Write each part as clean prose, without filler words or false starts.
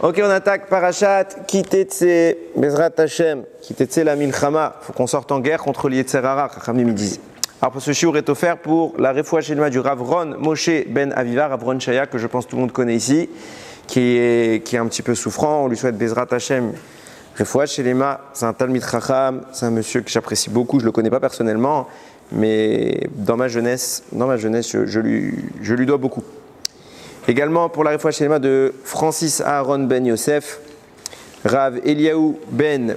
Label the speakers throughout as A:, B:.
A: Ok, on attaque Parashat Kitetse, Bezrat Hashem, Kitetse la Milchama. Il faut qu'on sorte en guerre contre l'Yetzer Hara, Chachamim disent. Alors, ce shiur est offert pour la Refoua Shelema du Rav Ron Moshe Ben Aviva, Rav Ron Shaya, que je pense tout le monde connaît ici, qui est un petit peu souffrant. On lui souhaite Bezrat Hashem. Refoua Shelema, c'est un Talmid Chacham, c'est un monsieur que j'apprécie beaucoup, je ne le connais pas personnellement, mais dans ma jeunesse, je lui dois beaucoup. Également pour la Refoua Shelema de Francis Aaron Ben Yosef, Rav Eliaou Ben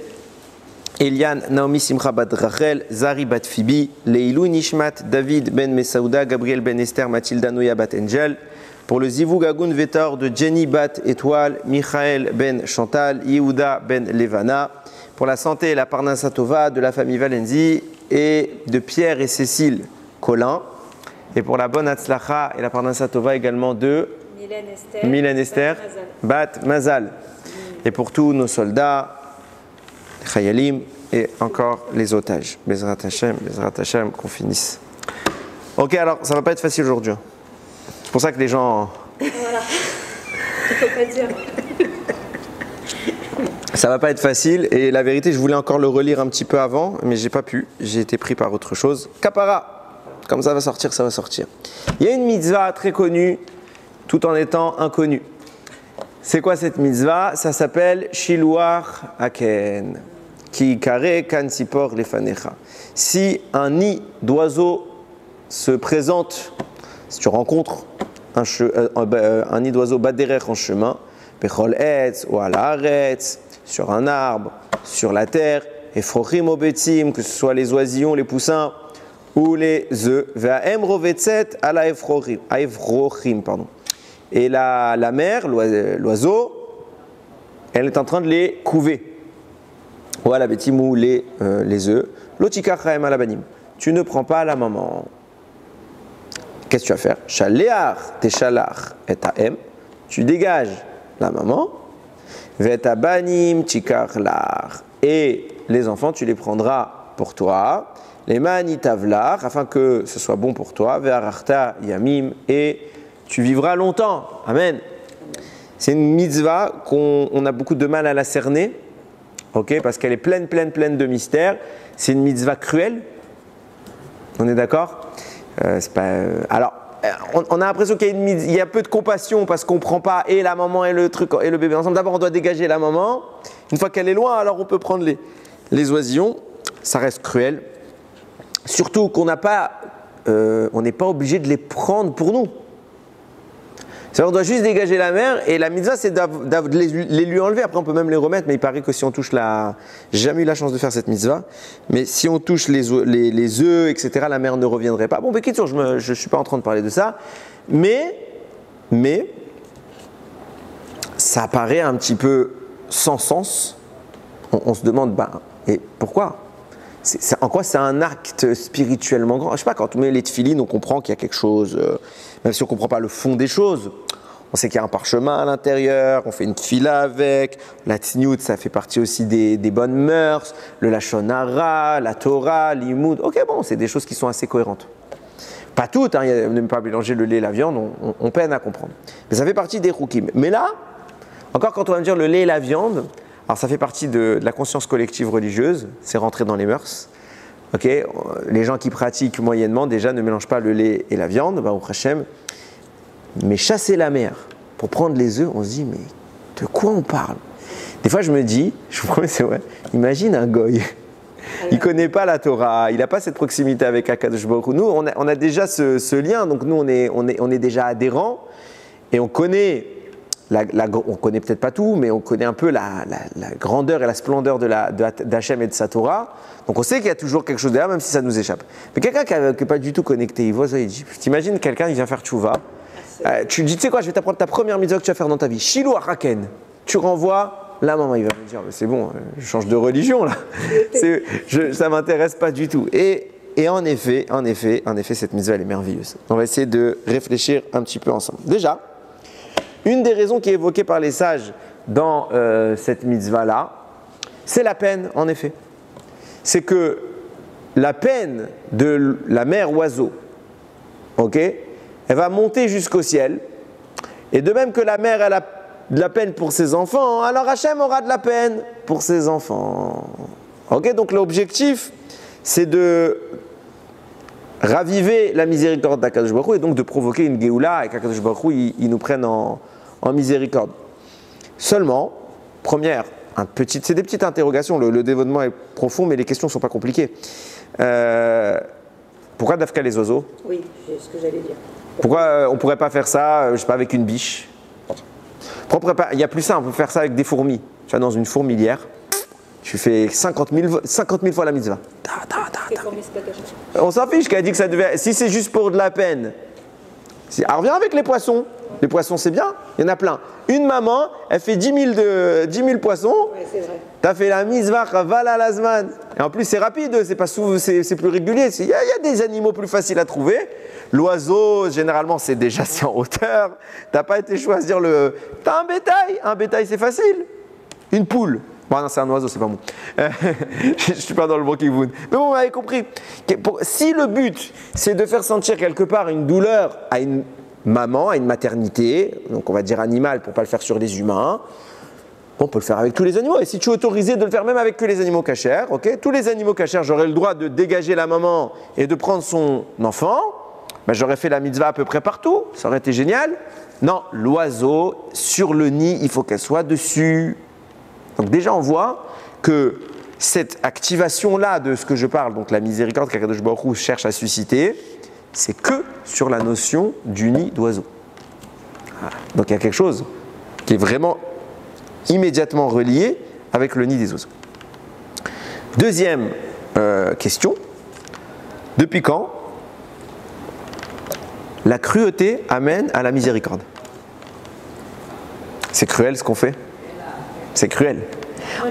A: Elian Naomi Simcha Bat Rachel, Zari Bat Fibi, Leilou Nishmat David Ben Mesaouda, Gabriel Ben Esther, Mathilda Noya Bat Angel, pour le Zivou Gagoun Vetor de Jenny Bat Étoile, Michael Ben Chantal, Yehuda Ben Levana, pour la santé et la Parnassa Tova de la famille Valenzi et de Pierre et Cécile Collin, et pour la bonne Hatzlacha et la Parnassa Tova également de Mylène Esther Bat Mazal, et pour tous nos soldats, Chayalim et encore les otages. Bezrat Hashem, qu'on finisse. Ok, alors ça va pas être facile aujourd'hui. C'est pour ça que les gens.
B: Voilà. Il faut pas dire.
A: Ça va pas être facile et la vérité, je voulais encore le relire un petit peu avant, mais j'ai pas pu. J'ai été pris par autre chose. Kapara, comme ça va sortir, ça va sortir. Il y a une mitzvah très connue, tout en étant inconnue. C'est quoi cette mitzvah? Ça s'appelle Shiluach Haken. Ki kare kan sipor lefanecha. Si un nid d'oiseau se présente, si tu rencontres un nid d'oiseau baderech en chemin, bechol etz ou ala aretz, sur un arbre, sur la terre, efrochim obetzim, que ce soit les oisillons, les poussins ou les œufs, ve'aem rovetzet ala efrochim, pardon. Et la mère, l'oiseau, elle est en train de les couver. Voilà, betimou, les œufs. Lotikach haem alabanim. Tu ne prends pas la maman. Qu'est-ce que tu vas faire? Shaleach teshalach et haem. Tu dégages la maman. Vet abanim tikach lach. Et les enfants, tu les prendras pour toi. Les manitavlach, afin que ce soit bon pour toi. Ve'arachta yamim. Et tu vivras longtemps. Amen. C'est une mitzvah qu'on a beaucoup de mal à la cerner. Ok, parce qu'elle est pleine de mystères. C'est une mitzvah cruelle. On est d'accord? Alors, on a l'impression qu'il y a peu de compassion parce qu'on ne prend pas et la maman et le truc et le bébé ensemble. D'abord, on doit dégager la maman. Une fois qu'elle est loin, alors on peut prendre les oisillons. Ça reste cruel. Surtout qu'on n'a pas, on n'est pas obligé de les prendre pour nous. C'est-à-dire, on doit juste dégager la mère et la mitzvah, c'est de les lui enlever. Après, on peut même les remettre, mais il paraît que si on touche j'ai jamais eu la chance de faire cette mitzvah, mais si on touche les œufs, etc., la mère ne reviendrait pas. Bon, Bekitsour, je ne suis pas en train de parler de ça, mais ça paraît un petit peu sans sens. On se demande, et pourquoi? En quoi c'est un acte spirituellement grand? Je sais pas, quand on met les tefilines, on comprend qu'il y a quelque chose, même si on ne comprend pas le fond des choses. On sait qu'il y a un parchemin à l'intérieur, on fait une tefila avec, la tzniut, ça fait partie aussi des bonnes mœurs, le lashon hara, la Torah, l'imoud. Ok, bon, c'est des choses qui sont assez cohérentes. Pas toutes, ne pas mélanger le lait et la viande, on peine à comprendre. Mais ça fait partie des choukim. Mais là, encore quand on va me dire le lait et la viande, alors ça fait partie de la conscience collective religieuse, c'est rentré dans les mœurs. Okay, les gens qui pratiquent moyennement déjà ne mélangent pas le lait et la viande, au Hashem. Mais chasser la mer pour prendre les œufs, on se dit mais de quoi on parle? Des fois je me dis, je vous promets c'est vrai, imagine un goy, il ne connaît pas la Torah, il n'a pas cette proximité avec Akadosh Baruch Hu. Nous on a déjà ce lien, donc nous on est déjà adhérents et on connaît. On connaît peut-être pas tout, mais on connaît un peu la grandeur et la splendeur d'Hachem et de sa Torah. Donc on sait qu'il y a toujours quelque chose derrière, même si ça nous échappe. Mais quelqu'un qui n'est pas du tout connecté, il voit ça, il dit, t'imagines quelqu'un, il vient faire tchouva. Tu dis, tu sais quoi, je vais t'apprendre ta première mitzvah que tu vas faire dans ta vie. Shiluach Haken. Tu renvoies la maman, il va me dire, c'est bon, je change de religion là. Ça m'intéresse pas du tout. Et en effet, cette mitzvah, elle est merveilleuse. On va essayer de réfléchir un petit peu ensemble. Déjà, une des raisons qui est évoquée par les sages dans cette mitzvah-là, c'est la peine, en effet. C'est que la peine de la mère oiseau, ok, elle va monter jusqu'au ciel. Et de même que la mère, elle a de la peine pour ses enfants, alors Hachem aura de la peine pour ses enfants. Ok, donc l'objectif, c'est de raviver la miséricorde d'Akadosh Baruch Hu et donc de provoquer une Géoula et qu'Akadosh Baruch Hu il nous prenne en miséricorde. Seulement, première, c'est des petites interrogations, le développement est profond mais les questions ne sont pas compliquées. Pourquoi Dafka les oiseaux?
B: Oui, c'est ce que j'allais dire.
A: Pourquoi on ne pourrait pas faire ça, je sais pas, avec une biche? Il y a plus simple, on peut faire ça avec des fourmis. Tu vas dans une fourmilière, tu fais 50 000 fois la mitzvah. On s'en fiche qu'elle a dit que ça devait. Si c'est juste pour de la peine. Alors viens avec les poissons. Les poissons c'est bien, il y en a plein. Une maman, elle fait 10 000 poissons.
B: Ouais, c'est vrai.
A: T'as fait la mitzvah, vala lazman. Et en plus c'est rapide, c'est pas c'est plus régulier. Il y a des animaux plus faciles à trouver. L'oiseau, généralement c'est déjà en hauteur. T'as pas été choisir le. T'as un bétail c'est facile. Une poule. Bon, non, c'est un oiseau, c'est pas bon. Je suis pas dans le bon kivoun. Mais bon, vous m'avez compris. Si le but, c'est de faire sentir quelque part une douleur à une maman, à une maternité, donc on va dire animal pour pas le faire sur les humains, on peut le faire avec tous les animaux. Et si tu es autorisé de le faire même avec que les animaux cachers, ok, tous les animaux cachers, j'aurais le droit de dégager la maman et de prendre son enfant, ben, j'aurais fait la mitzvah à peu près partout, ça aurait été génial. Non, l'oiseau, sur le nid, il faut qu'elle soit dessus. Donc déjà on voit que cette activation-là de ce que je parle, donc la miséricorde qu'Akadosh Baruch Hu cherche à susciter, c'est que sur la notion du nid d'oiseau. Voilà. Donc il y a quelque chose qui est vraiment immédiatement relié avec le nid des oiseaux. Deuxième question, depuis quand la cruauté amène à la miséricorde? C'est cruel ce qu'on fait. C'est cruel.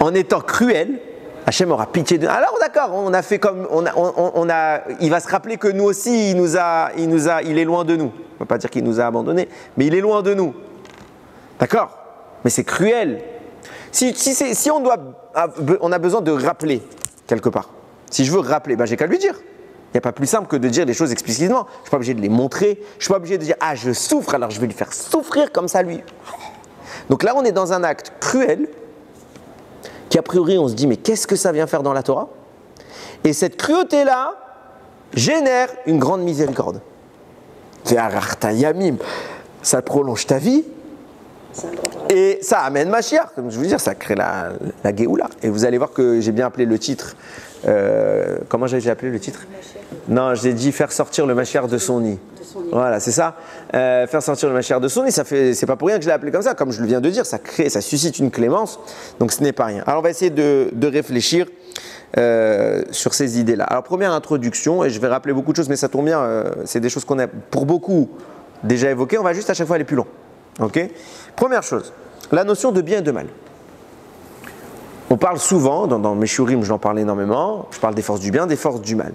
A: En étant cruel, Hachem aura pitié de nous. Alors d'accord, on a fait comme il va se rappeler que nous aussi, il est loin de nous. On ne peut pas dire qu'il nous a abandonnés, mais il est loin de nous. D'accord? Mais c'est cruel. Si on a besoin de rappeler quelque part. Si je veux rappeler, ben j'ai qu'à lui dire. Il n'y a pas plus simple que de dire des choses explicitement. Je ne suis pas obligé de les montrer. Je ne suis pas obligé de dire ah je souffre, alors je vais lui faire souffrir comme ça lui. Donc là, on est dans un acte cruel qui, a priori, on se dit, mais qu'est-ce que ça vient faire dans la Torah? Et cette cruauté-là génère une grande miséricorde. Ça prolonge ta vie et ça amène Mashiach. Comme je veux dire, ça crée la Géoula. Et vous allez voir que j'ai bien appelé le titre. Comment j'ai appelé le titre? Non, j'ai dit faire sortir le Mashiach de son nid. Voilà, c'est ça. Faire sortir le Mashiach de son nid, c'est pas pour rien que je l'ai appelé comme ça. Comme je le viens de dire, ça suscite une clémence. Donc ce n'est pas rien. Alors on va essayer de réfléchir sur ces idées-là. Alors première introduction, et je vais rappeler beaucoup de choses, mais ça tombe bien, c'est des choses qu'on a pour beaucoup déjà évoquées. On va juste à chaque fois aller plus loin. Ok? Première chose, la notion de bien et de mal. On parle souvent, dans mes shurim, je l'en parle énormément, je parle des forces du bien, des forces du mal.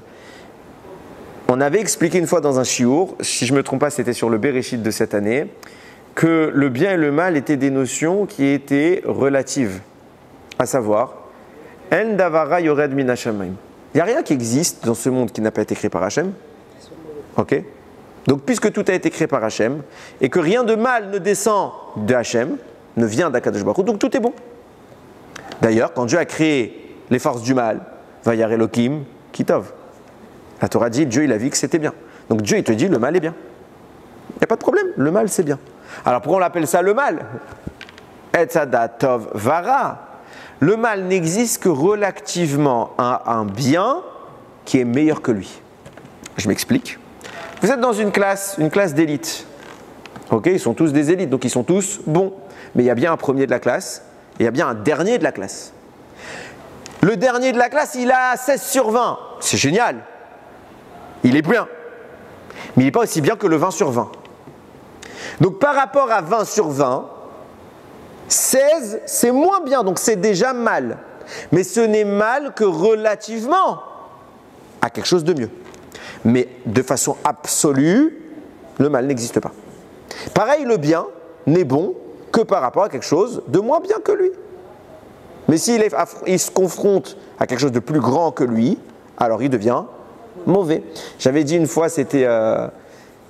A: On avait expliqué une fois dans un shiur, si je ne me trompe pas, c'était sur le Bereshit de cette année, que le bien et le mal étaient des notions qui étaient relatives. À savoir, En davara yored min hashamayim. Il n'y a rien qui existe dans ce monde qui n'a pas été créé par Hachem. Ok? Donc, puisque tout a été créé par Hachem, et que rien de mal ne descend de Hachem, ne vient d'Akadosh Baruch Hu, donc tout est bon. D'ailleurs, quand Dieu a créé les forces du mal, Vayar Elokim Kitov. La Torah dit, Dieu il a vu que c'était bien. Donc Dieu il te dit, le mal est bien. Il n'y a pas de problème, le mal c'est bien. Alors pourquoi on l'appelle ça le mal? Etzada Tov Vara. Le mal n'existe que relativement à un bien qui est meilleur que lui. Je m'explique. Vous êtes dans une classe d'élite. Ok, ils sont tous des élites, donc ils sont tous bons. Mais il y a bien un premier de la classe, et il y a bien un dernier de la classe. Le dernier de la classe, il a 16 sur 20. C'est génial. Il est bien. Mais il n'est pas aussi bien que le 20 sur 20. Donc par rapport à 20 sur 20, 16, c'est moins bien, donc c'est déjà mal. Mais ce n'est mal que relativement à quelque chose de mieux. Mais de façon absolue, le mal n'existe pas. Pareil, le bien n'est bon que par rapport à quelque chose de moins bien que lui. Mais s'il se confronte à quelque chose de plus grand que lui, alors il devient mauvais. J'avais dit une fois, c'était un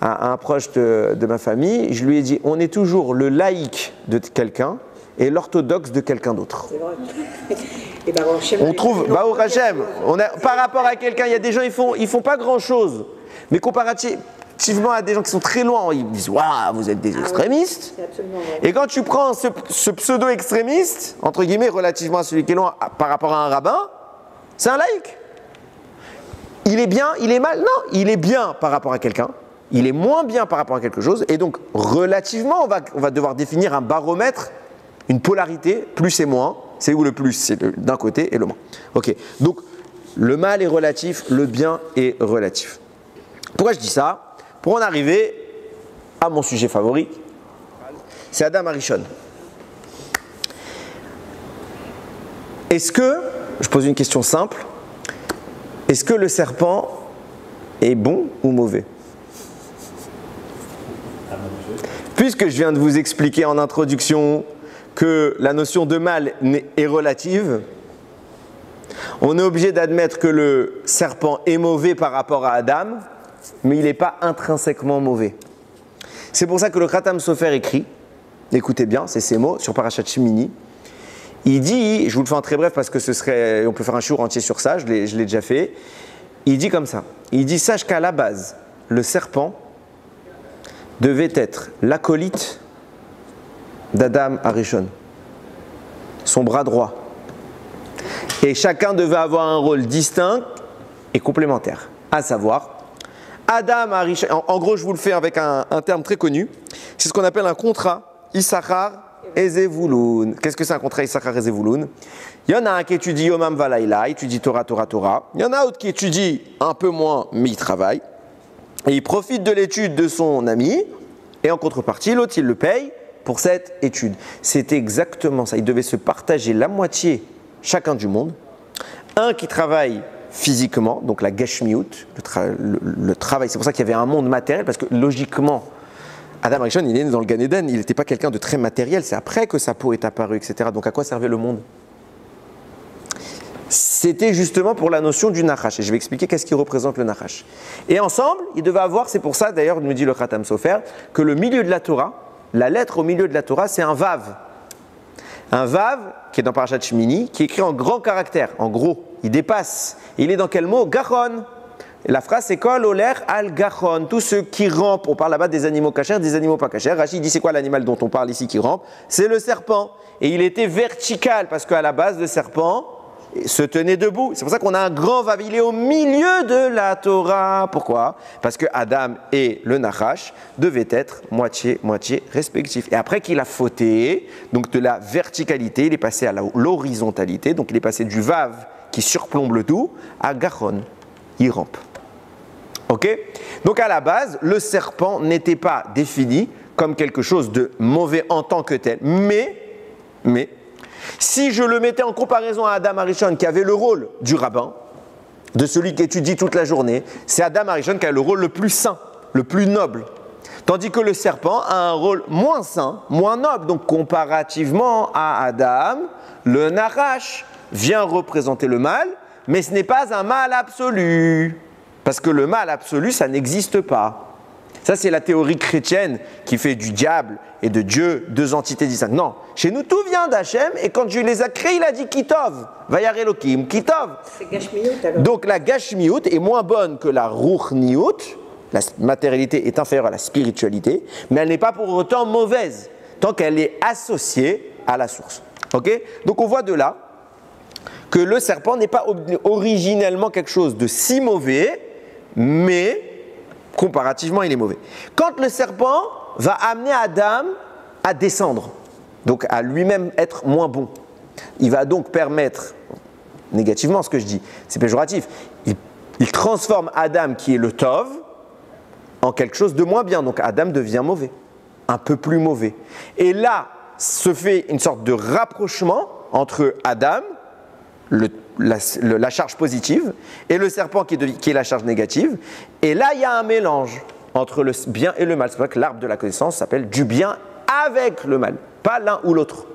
A: à un proche de ma famille, je lui ai dit, on est toujours le laïc de quelqu'un et l'orthodoxe de quelqu'un d'autre.
B: C'est vrai. Et Baruch Hashem,
A: On trouve, Baruch Hashem, par rapport à quelqu'un, il y a des gens, ils font pas grand-chose. Mais comparativement à des gens qui sont très loin, ils disent, waouh, vous êtes des extrémistes.
B: c'est absolument vrai.
A: Et quand tu prends ce pseudo-extrémiste, entre guillemets, relativement à celui qui est loin par rapport à un rabbin, c'est un laïc. Il est bien, il est mal? Non, il est bien par rapport à quelqu'un. Il est moins bien par rapport à quelque chose. Et donc, relativement, on va devoir définir un baromètre, une polarité, plus et moins. C'est où le plus? C'est d'un côté et le moins. Ok, donc le mal est relatif, le bien est relatif. Pourquoi je dis ça? Pour en arriver à mon sujet favori, c'est Adam Arishon. Est-ce que, je pose une question simple, est-ce que le serpent est bon ou mauvais? Puisque je viens de vous expliquer en introduction que la notion de mal est relative, on est obligé d'admettre que le serpent est mauvais par rapport à Adam, mais il n'est pas intrinsèquement mauvais. C'est pour ça que le Khatam Sofer écrit, écoutez bien, c'est ces mots, sur Parashat Shemini. Il dit, je vous le fais en très bref parce que on peut faire un shiur entier sur ça, je l'ai déjà fait. Il dit comme ça, il dit, sache qu'à la base, le serpent devait être l'acolyte d'Adam Arishon, son bras droit. Et chacun devait avoir un rôle distinct et complémentaire, à savoir, Adam Arishon, en gros je vous le fais avec un terme très connu, c'est ce qu'on appelle un contrat Issachar et Zevulun. Qu'est-ce que c'est un contrat Issachar et Zevulun? Il y en a un qui étudie Yomam Valaïla, étudie Torah, Torah, Torah. Il y en a un autre qui étudie un peu moins, mais il travaille. Et il profite de l'étude de son ami, et en contrepartie, l'autre, il le paye pour cette étude. C'était exactement ça. Ils devaient se partager la moitié, chacun du monde. Un qui travaille physiquement, donc la gashmiut, le travail. C'est pour ça qu'il y avait un monde matériel, parce que logiquement, Adam Arishon, il est né dans le Gan Eden, il n'était pas quelqu'un de très matériel, c'est après que sa peau est apparue, etc. Donc à quoi servait le monde? C'était justement pour la notion du Nachash. Et je vais expliquer qu'est-ce qui représente le Nachash. Et ensemble, ils devaient avoir, c'est pour ça d'ailleurs, nous dit le Khatam Sofer, que le milieu de la Torah, la lettre au milieu de la Torah, c'est un Vav. Un Vav, qui est dans Parashat Shemini, qui est écrit en grand caractère, en gros, il dépasse. Et il est dans quel mot? Gachon. Et la phrase c'est Kol Oler al Gachon. Tous ceux qui rampent, on parle là-bas des animaux cachers, des animaux pas cachers. Rachid dit c'est quoi l'animal dont on parle ici qui rampe? C'est le serpent. Et il était vertical, parce qu'à la base, le serpent se tenait debout. C'est pour ça qu'on a un grand Vav. Il est au milieu de la Torah. Pourquoi? Parce que Adam et le Nachash devaient être moitié-moitié respectifs. Et après qu'il a fauté, donc de la verticalité, il est passé à l'horizontalité. Donc il est passé du Vav qui surplombe le tout à Gachon. Il rampe. Ok? Donc à la base, le serpent n'était pas défini comme quelque chose de mauvais en tant que tel. Mais, si je le mettais en comparaison à Adam Arishon qui avait le rôle du rabbin, de celui qui étudie toute la journée, c'est Adam Arishon qui a le rôle le plus saint, le plus noble. Tandis que le serpent a un rôle moins saint, moins noble. Donc comparativement à Adam, le Nachash vient représenter le mal, mais ce n'est pas un mal absolu. Parce que le mal absolu, ça n'existe pas. Ça, c'est la théorie chrétienne qui fait du diable et de Dieu deux entités distinctes. Non, chez nous, tout vient d'Hachem, et quand Dieu les a créés, il a dit Kitov, Vayar Elokim, Kitov.
B: C'est Gashmiut alors.
A: Donc la Gashmiut est moins bonne que la Ruchniut. La matérialité est inférieure à la spiritualité, mais elle n'est pas pour autant mauvaise, tant qu'elle est associée à la source. Ok? Donc on voit de là que le serpent n'est pas originellement quelque chose de si mauvais, mais comparativement, il est mauvais. Quand le serpent va amener Adam à descendre, donc à lui-même être moins bon, il va donc permettre, négativement ce que je dis, c'est péjoratif, il transforme Adam qui est le Tov en quelque chose de moins bien, donc Adam devient mauvais, un peu plus mauvais. Et là, se fait une sorte de rapprochement entre Adam, la charge positive, et le serpent qui est la charge négative. Et là, il y a un mélange entre le bien et le mal. C'est pour ça que l'arbre de la connaissance s'appelle du bien avec le mal, pas l'un ou l'autre.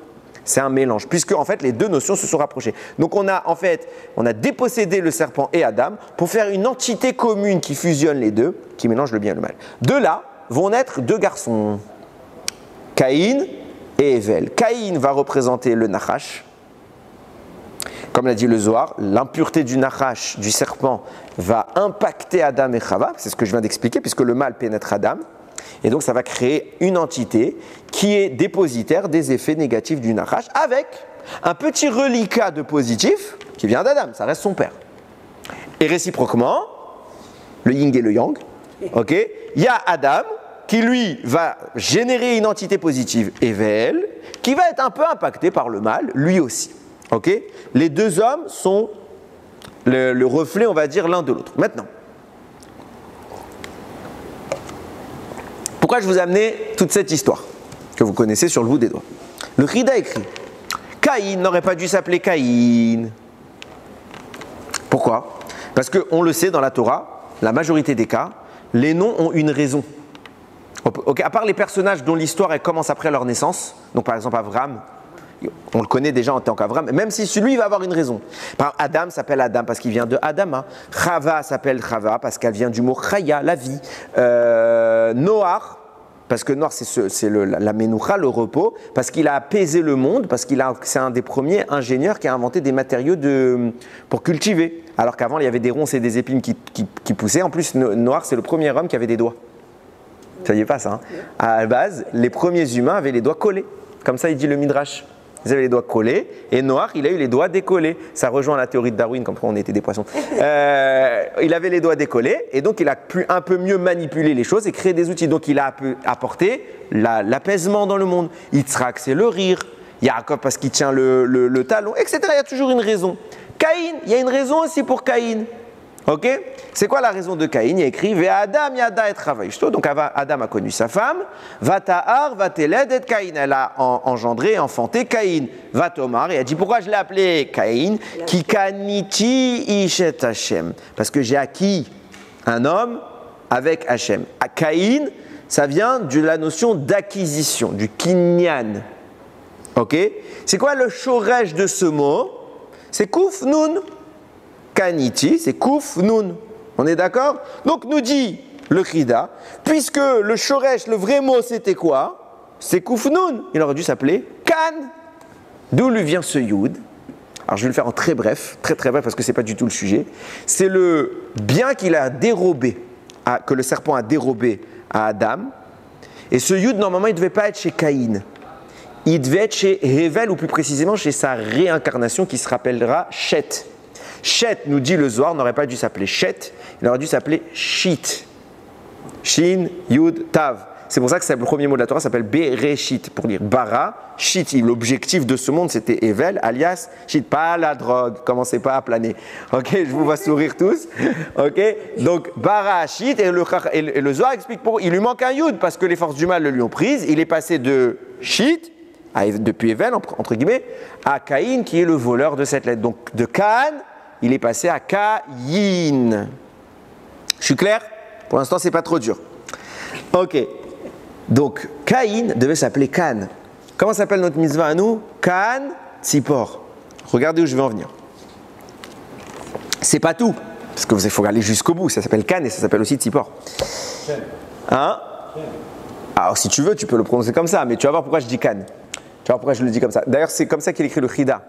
A: C'est un mélange, puisque en fait les deux notions se sont rapprochées. Donc on a dépossédé le serpent et Adam pour faire une entité commune qui fusionne les deux, qui mélange le bien et le mal. De là vont naître deux garçons, Caïn et Hevel. Caïn va représenter le Nachash. Comme l'a dit le Zohar, l'impureté du Nachash, du serpent, va impacter Adam et Chava. C'est ce que je viens d'expliquer, puisque le mal pénètre Adam. Et donc ça va créer une entité qui est dépositaire des effets négatifs du Nachash, avec un petit reliquat de positif qui vient d'Adam, ça reste son père. Et réciproquement, le yin et le yang, ok, il y a Adam qui lui va générer une entité positive, Hevel, qui va être un peu impacté par le mal, lui aussi. Ok, les deux hommes sont le reflet, on va dire, l'un de l'autre. Maintenant, pourquoi je vous ai amené toute cette histoire que vous connaissez sur le bout des doigts? Le Chida écrit Caïn n'aurait pas dû s'appeler Caïn. Pourquoi? Parce qu'on le sait dans la Torah, la majorité des cas, les noms ont une raison. Okay, à part les personnages dont l'histoire elle commence après leur naissance, donc par exemple Abraham, on le connaît déjà en tant qu'Abraham, même si celui va avoir une raison. Par exemple, Adam s'appelle Adam parce qu'il vient de Adama. Chava s'appelle Chava parce qu'elle vient du mot Chaya, la vie. Noach, parce que Noach c'est la Menoucha, le repos, parce qu'il a apaisé le monde, parce c'est un des premiers ingénieurs qui a inventé des matériaux pour cultiver. Alors qu'avant il y avait des ronces et des épines qui poussaient. En plus, Noach c'est le premier homme qui avait des doigts. Vous ne saviez pas ça, hein? À la base, les premiers humains avaient les doigts collés. Comme ça, il dit le Midrash. Ils avaient les doigts collés. Et Noach, il a eu les doigts décollés. Ça rejoint la théorie de Darwin, comme quoi on était des poissons. Il avait les doigts décollés. Et donc, il a pu un peu mieux manipuler les choses et créer des outils. Donc, il a apporté l'apaisement dans le monde. Yitzhak, c'est le rire. Yaakov, parce qu'il tient le talon, etc. Il y a toujours une raison. Caïn, il y a une raison aussi pour Caïn. Ok? C'est quoi la raison de Caïn? Il y a écrit Ve'adam yada et Chavaishto. Donc Adam a connu sa femme. Vata'ar vateled et Caïn. Elle a engendré, enfanté Caïn. Vatomar. Et elle dit pourquoi je l'ai appelé Caïn? Kikaniti ishet Hashem. Parce que j'ai acquis un homme avec Hashem. Caïn, ça vient de la notion d'acquisition, du kinyan. Ok? C'est quoi le shoresh de ce mot? C'est Kouf Nun. Kaniti, c'est Kouf Nun. On est d'accord? Donc nous dit le Chida, puisque le shoresh, le vrai mot, c'était quoi? C'est Kouf Nun. Il aurait dû s'appeler Kan. D'où lui vient ce Yud? Alors je vais le faire en très bref, très bref parce que c'est pas du tout le sujet. C'est le bien qu'il a dérobé, que le serpent a dérobé à Adam. Et ce Yud, normalement, il ne devait pas être chez Caïn. Il devait être chez Hevel, ou plus précisément chez sa réincarnation qui se rappellera Shet. Shet, nous dit le Zohar, n'aurait pas dû s'appeler Shet, il aurait dû s'appeler Shit. Shin, Yud, Tav. C'est pour ça que le premier mot de la Torah s'appelle Bereshit, pour dire bara, Shit. L'objectif de ce monde, c'était Hevel, alias Shit. Pas la drogue, commencez pas à planer. Ok, je vous vois sourire tous. Ok, donc bara, Shit, et le Zohar explique pourquoi. Il lui manque un Yud, parce que les forces du mal le lui ont prise. Il est passé de Shit, depuis Hevel, entre guillemets, à Caïn, qui est le voleur de cette lettre. Donc de Can, il est passé à Caïn. Je suis clair? Pour l'instant, c'est pas trop dur. Ok. Donc, Caïn devait s'appeler Can. Comment s'appelle notre mitzvah à nous? Can Tzipor. Regardez où je vais en venir. C'est pas tout. Parce qu'il faut aller jusqu'au bout. Ça s'appelle Can et ça s'appelle aussi Tzipor. Hein? Alors, si tu veux, tu peux le prononcer comme ça. Mais tu vas voir pourquoi je dis Can. Tu vas voir pourquoi je le dis comme ça. D'ailleurs, c'est comme ça qu'il écrit le Chida.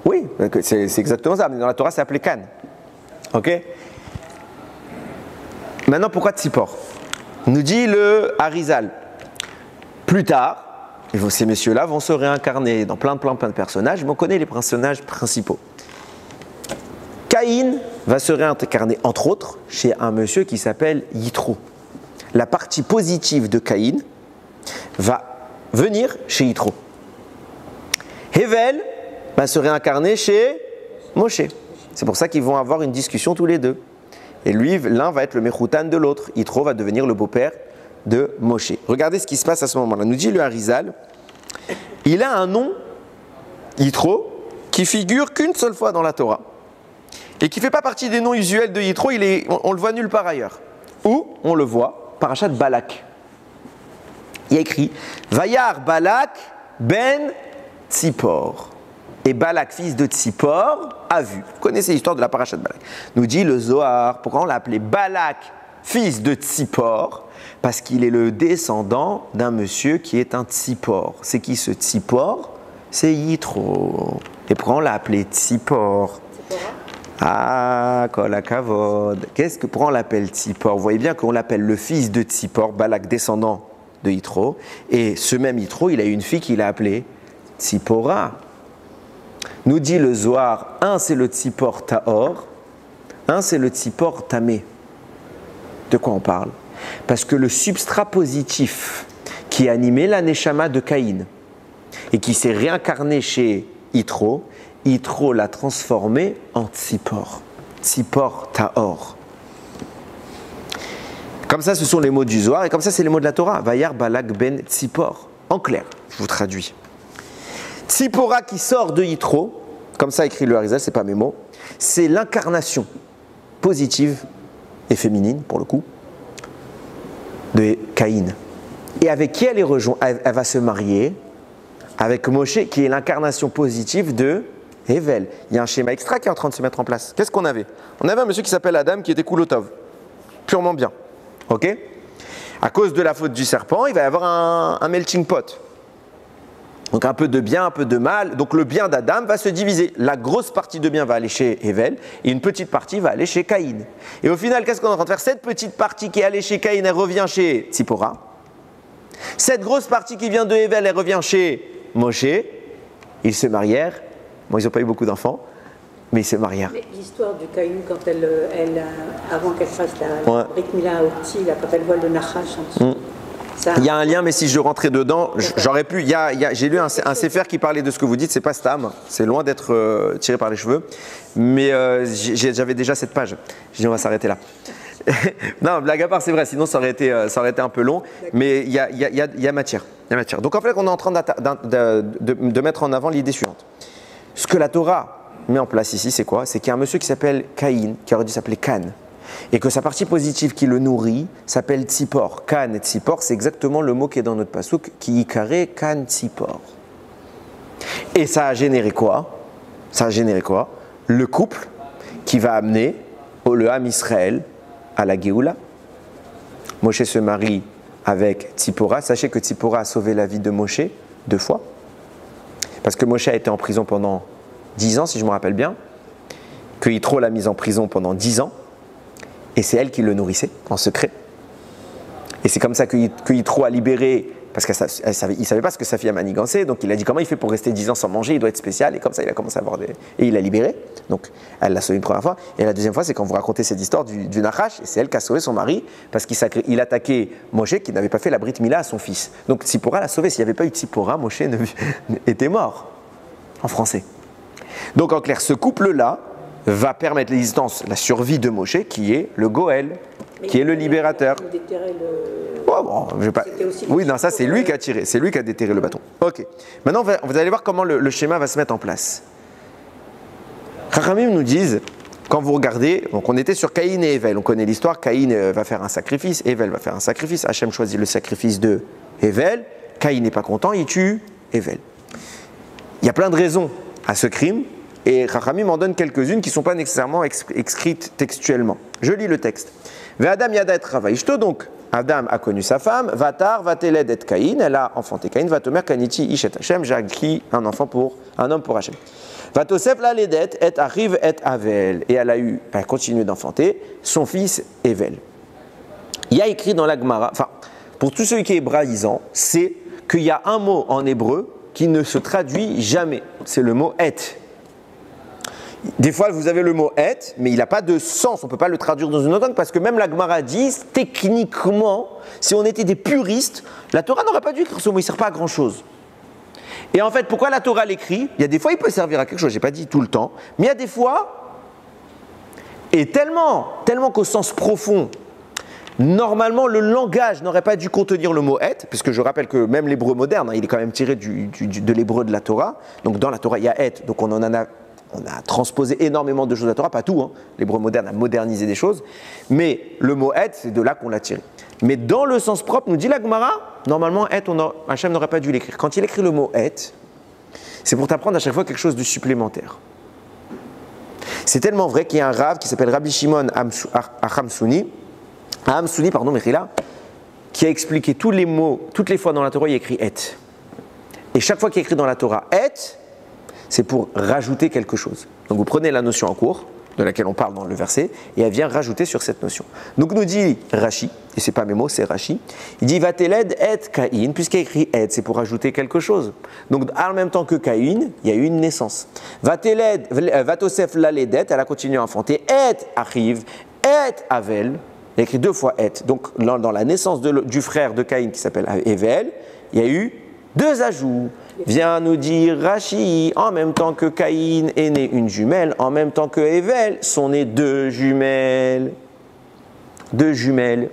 A: Oui, c'est exactement ça. Mais dans la Torah, c'est appelé Can. Ok? Maintenant, pourquoi Tzipor? Nous dit le Harizal. Plus tard, ces messieurs-là vont se réincarner dans plein de personnages, mais on connaît les personnages principaux. Caïn va se réincarner, entre autres, chez un monsieur qui s'appelle Yitro. La partie positive de Caïn va venir chez Yitro. Hevel va se réincarner chez Moshe. C'est pour ça qu'ils vont avoir une discussion tous les deux. Et lui, l'un va être le Mechoutan de l'autre. Yitro va devenir le beau-père de Moshe. Regardez ce qui se passe à ce moment-là. Nous dit le Harizal, il a un nom, Yitro, qui figure qu'une seule fois dans la Torah. Et qui ne fait pas partie des noms usuels de Yitro, on le voit nulle part ailleurs. Ou, on le voit, Parashat Balak. Il y a écrit, Vayar Balak ben Tzipor. Et Balak, fils de Tzipor, a vu. Vous connaissez l'histoire de la paracha de Balak. Nous dit le Zohar, pourquoi on l'a appelé Balak, fils de Tzipor? Parce qu'il est le descendant d'un monsieur qui est un Tzipor. C'est qui ce Tzipor? C'est Yitro. Et pourquoi on l'a appelé Tzipor? Ah, kol hakavod. Pourquoi on l'appelle Tzipor? Vous voyez bien qu'on l'appelle le fils de Tzipor, Balak, descendant de Yitro. Et ce même Yitro, il a eu une fille qu'il a appelée Tzipora. Nous dit le Zohar, un c'est le Tzipor Tahor, un c'est le Tzipor Tamé. De quoi on parle? Parce que le substrat positif qui animait la Neshama de Caïn et qui s'est réincarné chez Yitro, Yitro l'a transformé en Tzipor. Tzipor Tahor. Comme ça, ce sont les mots du Zohar et comme ça, c'est les mots de la Torah. Vayar Balak ben Tzipor. En clair, je vous traduis. Tzipora qui sort de Yitro, comme ça écrit le Harizal, c'est pas mes mots, c'est l'incarnation positive et féminine, pour le coup, de Caïn. Et avec qui elle est rejointe? Elle va se marier avec Moshe, qui est l'incarnation positive de Hevel. Il y a un schéma extra qui est en train de se mettre en place. Qu'est-ce qu'on avait? On avait un monsieur qui s'appelle Adam, qui était Kulotov, purement bien. Ok? À cause de la faute du serpent, il va y avoir un melting pot. Donc un peu de bien, un peu de mal. Donc le bien d'Adam va se diviser. La grosse partie de bien va aller chez Hevel et une petite partie va aller chez Caïn. Et au final, qu'est-ce qu'on est en train de faire? Cette petite partie qui est allée chez Caïn, elle revient chez Tzipora. Cette grosse partie qui vient de Hevel, elle revient chez Moshe. Ils se marièrent. Bon, ils n'ont pas eu beaucoup d'enfants, mais ils se marièrent.
B: L'histoire du Caïn, quand avant qu'elle fasse la Brit Mila au petit, quand elle voit le Nachash en dessous.
A: Il y a un lien, mais si je rentrais dedans, j'aurais pu. J'ai lu un Sefer qui parlait de ce que vous dites, c'est pas Stam, c'est loin d'être tiré par les cheveux, mais j'avais déjà cette page. J'ai dit on va s'arrêter là. Non, blague à part, c'est vrai, sinon ça aurait été un peu long, mais il y a matière. Donc en fait, on est en train de mettre en avant l'idée suivante. Ce que la Torah met en place ici, c'est quoi? C'est qu'il y a un monsieur qui s'appelle Caïn, qui aurait dû s'appeler Can. Et que sa partie positive qui le nourrit s'appelle Tzipor. Kan et Tzipor, c'est exactement le mot qui est dans notre pasouk, qui ikaré Kan Tzipor. Et ça a généré quoi? Le couple qui va amener le Ham Israël à la Géoula. Moshe se marie avec Tzipora. Sachez que Tzipora a sauvé la vie de Moshe 2 fois. Parce que Moshe a été en prison pendant 10 ans, si je me rappelle bien. Que Yitro l'a mise en prison pendant 10 ans. Et c'est elle qui le nourrissait en secret. Et c'est comme ça que Yitro a libéré, parce qu'il ne savait pas ce que sa fille a manigancé, donc il a dit comment il fait pour rester 10 ans sans manger, il doit être spécial, et comme ça il a commencé à avoir des... Et il l'a libéré, donc elle l'a sauvé une première fois, et la deuxième fois c'est quand vous racontez cette histoire du Nachash, et c'est elle qui a sauvé son mari, parce qu'il attaquait Moshe qui n'avait pas fait la Brit Mila à son fils. Donc Tzipora l'a sauvé, s'il n'y avait pas eu Tzipora, Moshe était mort, en français. Donc en clair, ce couple-là va permettre l'existence, la survie de Moshe, qui est le Goël, qui est le libérateur. Oh, bon, oui, non, ça c'est lui qui a tiré, c'est lui qui a déterré le bâton. Ok. Maintenant, vous allez voir comment le schéma va se mettre en place. Chachamim nous disent, quand vous regardez, donc on était sur Caïn et Hevel, on connaît l'histoire, Caïn va faire un sacrifice, Hevel va faire un sacrifice, Hachem choisit le sacrifice de Hevel, Caïn n'est pas content, il tue Hevel. Il y a plein de raisons à ce crime. Et Chachamim m'en donne quelques-unes qui ne sont pas nécessairement écrites textuellement. Je lis le texte. Ve'adam yada et Chava ishto, donc Adam a connu sa femme, Vatar, Vateled et Caïn, elle a enfanté Caïn, Vatomer Kaniti Ishet Hashem, j'ai acquis un homme pour Hashem. Vatosef la ledet et arrive et Avel, et elle a continué d'enfanter son fils Evel. Il y a écrit dans la Gemara, enfin, pour tous ceux qui est hébraïsant, c'est qu'il y a un mot en hébreu qui ne se traduit jamais, c'est le mot et. Des fois, vous avez le mot « et », mais il n'a pas de sens, on ne peut pas le traduire dans une autre langue, parce que même la Gemara dit, techniquement, si on était des puristes, la Torah n'aurait pas dû écrire ce mot, il ne sert pas à grand-chose. Et en fait, pourquoi la Torah l'écrit? Il y a des fois, il peut servir à quelque chose, je n'ai pas dit tout le temps, mais il y a des fois, et tellement qu'au sens profond, normalement, le langage n'aurait pas dû contenir le mot « et », puisque je rappelle que même l'hébreu moderne, il est quand même tiré de l'hébreu de la Torah, donc dans la Torah, il y a « et », donc on a transposé énormément de choses à la Torah, pas tout, hein. L'hébreu moderne a modernisé des choses, mais le mot « et », c'est de là qu'on l'a tiré. Mais dans le sens propre, nous dit la Gemara, normalement « et », Hachem n'aurait pas dû l'écrire. Quand il écrit le mot « et », C'est pour t'apprendre à chaque fois quelque chose de supplémentaire. C'est tellement vrai qu'il y a un Rav qui s'appelle Rabbi Shimon Hamsouni, qui a expliqué tous les mots, toutes les fois dans la Torah, il y a écrit « et ». Et chaque fois qu'il y a écrit dans la Torah « et », c'est pour rajouter quelque chose. Donc vous prenez la notion en cours, de laquelle on parle dans le verset, et elle vient rajouter sur cette notion. Donc nous dit Rashi, et c'est pas mes mots, c'est Rashi, il dit Vateled et Caïn, puisqu'il y a écrit et, c'est pour rajouter quelque chose. Donc en même temps que Caïn, il y a eu une naissance. Vateled, Vatosef laledet, elle a continué à enfanter, et arrive, et Avel, il y a écrit 2 fois et. Donc dans la naissance du frère de Caïn qui s'appelle Evel, il y a eu 2 ajouts. Vient nous dire Rashi, en même temps que Caïn est né une jumelle, en même temps que Evel sont nées 2 jumelles. 2 jumelles.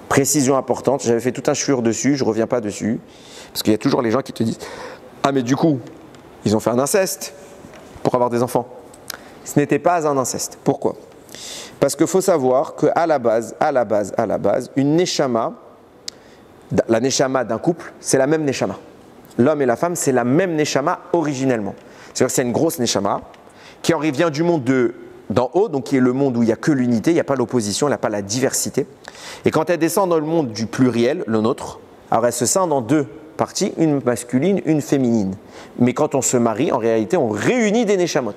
A: Précision importante, j'avais fait tout un shiur dessus, je ne reviens pas dessus, parce qu'il y a toujours les gens qui te disent « Ah mais du coup, ils ont fait un inceste pour avoir des enfants. » Ce n'était pas un inceste. Pourquoi ? Parce qu'il faut savoir qu'à la base, une neshama, la neshama d'un couple, c'est la même neshama. L'homme et la femme, c'est la même neshama originellement. C'est-à-dire que c'est une grosse neshama qui vient du monde d'en haut, donc qui est le monde où il n'y a que l'unité, il n'y a pas l'opposition, il n'y a pas la diversité. Et quand elle descend dans le monde du pluriel, le nôtre, alors elle se scinde en 2 parties, une masculine, une féminine. Mais quand on se marie, en réalité, on réunit des neshamot.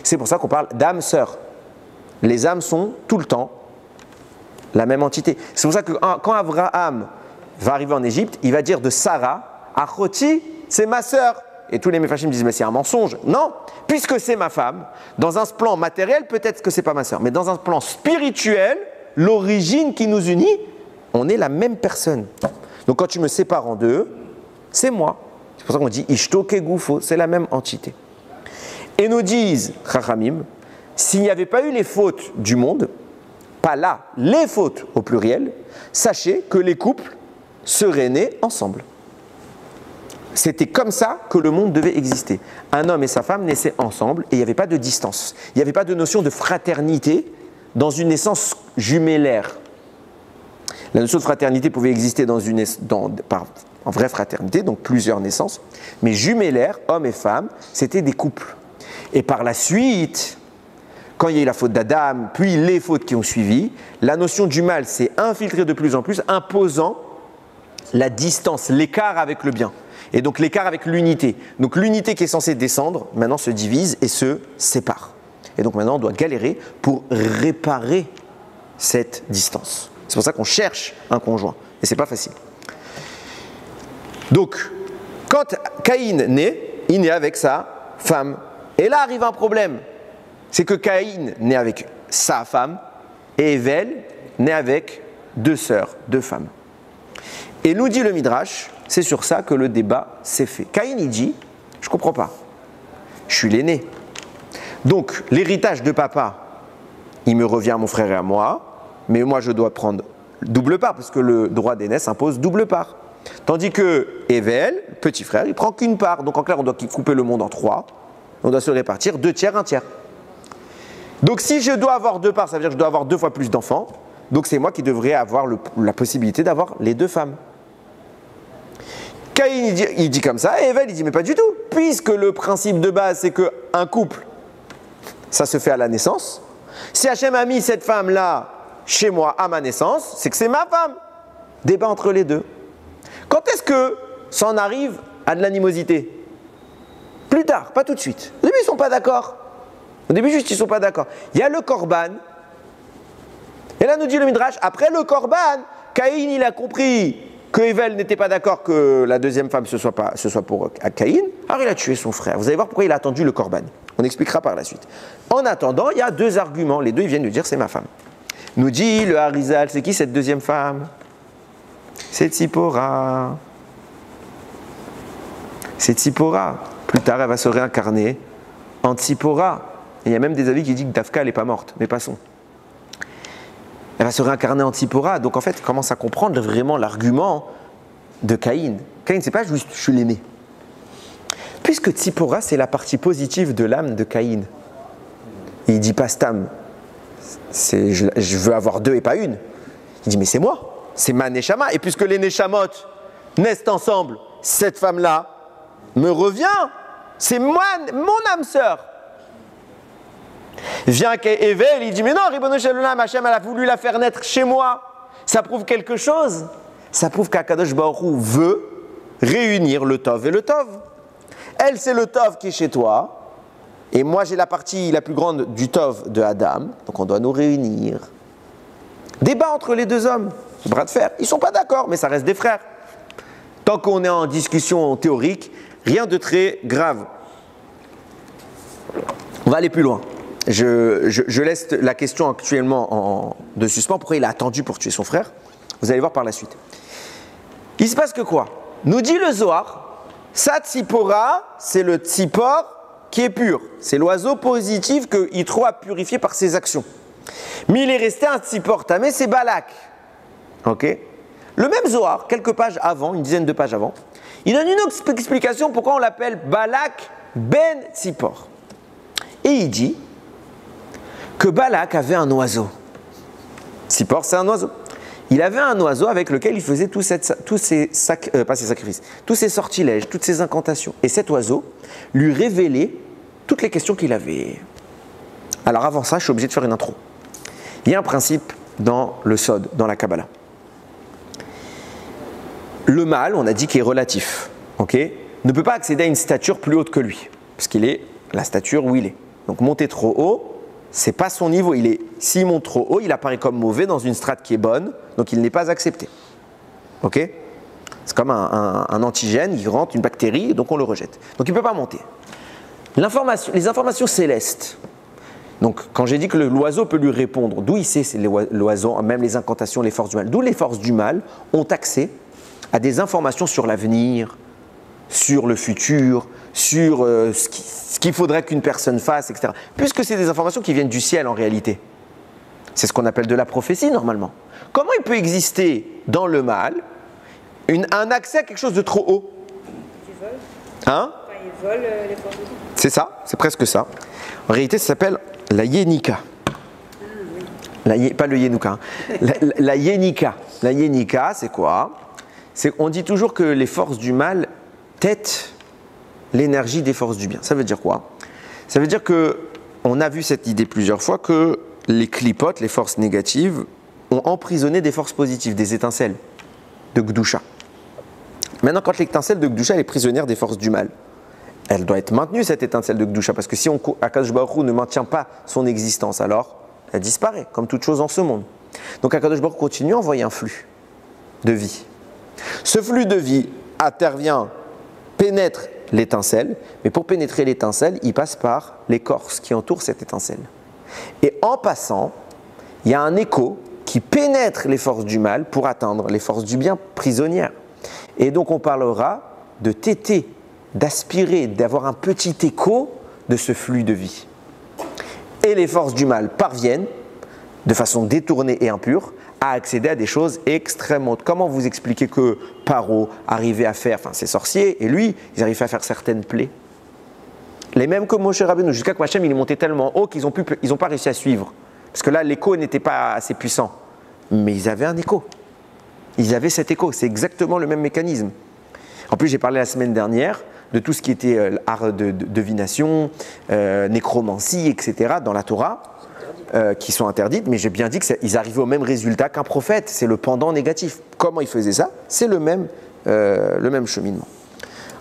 A: C'est pour ça qu'on parle d'âme-sœur. Les âmes sont tout le temps la même entité. C'est pour ça que quand Abraham va arriver en Égypte, il va dire de Sarah, Achoti, c'est ma sœur. Et tous les méfachim disent, mais c'est un mensonge. Non, puisque c'est ma femme, dans un plan matériel, peut-être que c'est pas ma sœur, mais dans un plan spirituel, l'origine qui nous unit, on est la même personne. Donc quand tu me sépares en 2, c'est moi. C'est pour ça qu'on dit Ishto Kegufo, c'est la même entité. Et nous disent, Chachamim, s'il n'y avait pas eu les fautes du monde, pas là, les fautes au pluriel, sachez que les couples seraient nés ensemble. C'était comme ça que le monde devait exister. Un homme et sa femme naissaient ensemble et il n'y avait pas de distance. Il n'y avait pas de notion de fraternité dans une naissance jumellaire. La notion de fraternité pouvait exister en vraie fraternité, donc plusieurs naissances, mais jumellaire, homme et femme, c'était des couples. Et par la suite, quand il y a eu la faute d'Adam, puis les fautes qui ont suivi, la notion du mal s'est infiltrée de plus en plus, imposant la distance, l'écart avec le bien. Et donc l'écart avec l'unité. Donc l'unité qui est censée descendre, maintenant se divise et se sépare. Et donc maintenant on doit galérer pour réparer cette distance. C'est pour ça qu'on cherche un conjoint. Et c'est pas facile. Donc, quand Caïn naît, il naît avec sa femme. Et là arrive un problème. C'est que Caïn naît avec sa femme et Evel naît avec 2 sœurs, 2 femmes. Et nous dit le Midrash, c'est sur ça que le débat s'est fait. Caïn, il dit, je ne comprends pas, je suis l'aîné. Donc, l'héritage de papa, il me revient à mon frère et à moi, mais moi, je dois prendre double part, parce que le droit d'aînesse impose double part. Tandis que Evel, petit frère, il prend qu'une part. Donc, en clair, on doit couper le monde en 3. On doit se répartir 2 tiers, 1 tiers. Donc, si je dois avoir 2 parts, ça veut dire que je dois avoir 2 fois plus d'enfants. Donc, c'est moi qui devrais avoir la possibilité d'avoir les 2 femmes. Caïn, il dit comme ça, et Evel, il dit, mais pas du tout. Puisque le principe de base, c'est qu'un couple, ça se fait à la naissance. Si Hachem a mis cette femme-là chez moi à ma naissance, c'est que c'est ma femme. Débat entre les 2. Quand est-ce que ça en arrive à de l'animosité? Plus tard, pas tout de suite. Au début, ils ne sont pas d'accord. Au début, juste, ils ne sont pas d'accord. Il y a le Korban. Et là, nous dit le Midrash, après le Korban, Caïn, il a compris que Evel n'était pas d'accord que la deuxième femme ce soit pour Caïn. Alors, il a tué son frère. Vous allez voir pourquoi il a attendu le Korban. On expliquera par la suite. En attendant, il y a 2 arguments. Les 2, ils viennent de dire, c'est ma femme. Nous dit le Harizal, c'est qui cette deuxième femme? C'est Tzipora. C'est Tzipora. Plus tard, elle va se réincarner en Tzipora. Et il y a même des avis qui disent que Dafka, elle n'est pas morte, mais passons. Elle va se réincarner en Tzipora. Donc en fait, il commence à comprendre vraiment l'argument de Caïn. Caïn, c'est pas juste je suis l'aîné. Puisque Tzipora, c'est la partie positive de l'âme de Caïn. Il dit pas Stam, je veux avoir 2 et pas 1. Il dit mais c'est moi, c'est ma Neshama. Et puisque les Neshamot naissent ensemble, cette femme-là, me revient. C'est moi, mon âme sœur. Vient Evel, il dit, mais non, Ribono Shel Olam, Hachem, elle a voulu la faire naître chez moi. Ça prouve quelque chose. Ça prouve qu'Akadosh Baruch Hu veut réunir le Tov et le Tov. Elle, c'est le Tov qui est chez toi. Et moi, j'ai la partie la plus grande du Tov de Adam. Donc, on doit nous réunir. Débat entre les deux hommes. Bras de fer. Ils ne sont pas d'accord, mais ça reste des frères. Tant qu'on est en discussion théorique, rien de très grave. On va aller plus loin. Je laisse la question actuellement de suspens. Pourquoi il a attendu pour tuer son frère? Vous allez voir par la suite. Il se passe que quoi? Nous dit le Zohar, sa tzipora, c'est le tzipor qui est pur. C'est l'oiseau positif que Yitro a purifié par ses actions. Mais il est resté un tzipor tamé, c'est Balak. Ok? Le même Zohar, quelques pages avant, une dizaine de pages avant, il donne une autre explication pourquoi on l'appelle Balak ben Tzipor. Et il dit que Balak avait un oiseau. Tzipor, c'est un oiseau. Il avait un oiseau avec lequel il faisait tous ses sortilèges, toutes ses incantations. Et cet oiseau lui révélait toutes les questions qu'il avait. Alors avant ça, je suis obligé de faire une intro. Il y a un principe dans le Sod, dans la Kabbalah. Le mâle, on a dit qu'il est relatif, okay, ne peut pas accéder à une stature plus haute que lui, parce qu'il est la stature où il est. Donc monter trop haut, c'est pas son niveau. S'il monte trop haut, il apparaît comme mauvais dans une strate qui est bonne, donc il n'est pas accepté. Ok? C'est comme un antigène, il rentre une bactérie, donc on le rejette. Donc il ne peut pas monter. Les informations célestes. Donc quand j'ai dit que l'oiseau peut lui répondre, d'où il sait c'est l'oiseau, même les incantations, les forces du mal, d'où les forces du mal ont accès à des informations sur l'avenir, sur le futur, sur ce qu'il faudrait qu'une personne fasse, etc. Puisque c'est des informations qui viennent du ciel en réalité. C'est ce qu'on appelle de la prophétie normalement. Comment il peut exister dans le mal un accès à quelque chose de trop haut?
B: Du vol.
A: Hein?
B: Enfin, ils volent les forces du mal.
A: C'est ça, c'est presque ça. En réalité, ça s'appelle la Yenika. Ah, oui. Pas le Yenuka. Hein. La Yenika. La Yenika, c'est quoi? On dit toujours que les forces du mal têtent l'énergie des forces du bien. Ça veut dire quoi? Ça veut dire qu'on a vu cette idée plusieurs fois que les clipotes, les forces négatives, ont emprisonné des forces positives, des étincelles de Gdusha. Maintenant, quand l'étincelle de Gdusha est prisonnière des forces du mal, elle doit être maintenue, cette étincelle de Gdusha, parce que si Akadosh Baruch Hu ne maintient pas son existence, alors elle disparaît, comme toute chose en ce monde. Donc Akadosh Baruch Hu continue à envoyer un flux de vie. Ce flux de vie intervient, pénètre l'étincelle, mais pour pénétrer l'étincelle, il passe par l'écorce qui entoure cette étincelle. Et en passant, il y a un écho qui pénètre les forces du mal pour atteindre les forces du bien prisonnières. Et donc on parlera de téter, d'aspirer, d'avoir un petit écho de ce flux de vie. Et les forces du mal parviennent, de façon détournée et impure, à accéder à des choses extrêmement hautes. Comment vous expliquez que Paro arrivait à faire, enfin ces sorciers, et lui, ils arrivaient à faire certaines plaies? Les mêmes que Moshe Rabbeinu, jusqu'à que Hachem il est monté tellement haut qu'ils n'ont pas réussi à suivre. Parce que là, l'écho n'était pas assez puissant. Mais ils avaient un écho. Ils avaient cet écho. C'est exactement le même mécanisme. En plus, j'ai parlé la semaine dernière de tout ce qui était art de divination, nécromancie, etc. dans la Torah. Qui sont interdites, mais j'ai bien dit qu'ils arrivaient au même résultat qu'un prophète. C'est le pendant négatif. Comment ils faisaient ça? C'est le même cheminement.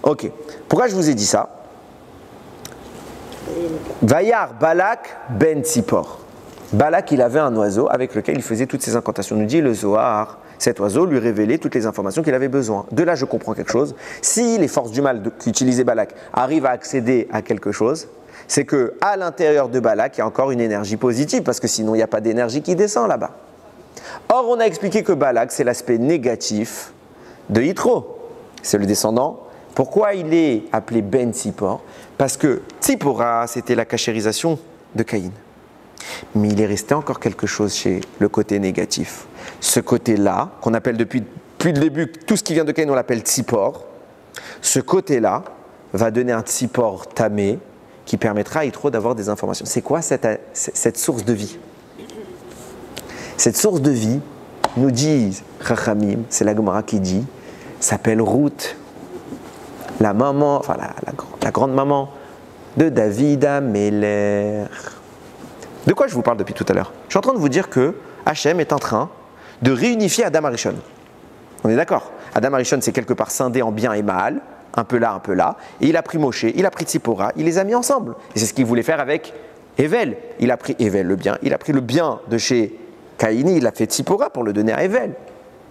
A: Ok. Pourquoi je vous ai dit ça? Vayar Balak ben Tzipor. Balak, il avait un oiseau avec lequel il faisait toutes ses incantations. Nous dit le Zohar, cet oiseau lui révélait toutes les informations qu'il avait besoin. De là, je comprends quelque chose. Si les forces du mal qu'utilisait Balak arrivent à accéder à quelque chose, c'est qu'à l'intérieur de Balak, il y a encore une énergie positive, parce que sinon, il n'y a pas d'énergie qui descend là-bas. Or, on a expliqué que Balak, c'est l'aspect négatif de Yitro. C'est le descendant. Pourquoi il est appelé Ben Tzipor? Parce que Tzipora, c'était la cachérisation de Caïn. Mais il est resté encore quelque chose chez le côté négatif. Ce côté-là, qu'on appelle depuis le début, tout ce qui vient de Caïn, on l'appelle Tzipor. Ce côté-là va donner un Tzipor tamé, qui permettra à Yitro d'avoir des informations. C'est quoi cette source de vie? Cette source de vie, nous disent Chachamim, c'est la Gemara qui dit, s'appelle Ruth. la maman, enfin la grande maman de David Améler. De quoi je vous parle depuis tout à l'heure? Je suis en train de vous dire que Hachem est en train de réunifier Adam Arishon. On est d'accord? Adam Arishon, c'est quelque part scindé en bien et mal, un peu là, un peu là. Et il a pris Moshe, il a pris Tzipora, il les a mis ensemble. Et c'est ce qu'il voulait faire avec Evel. Il a pris Evel, le bien. Il a pris le bien de chez Caïni, il a fait Tzipora pour le donner à Evel.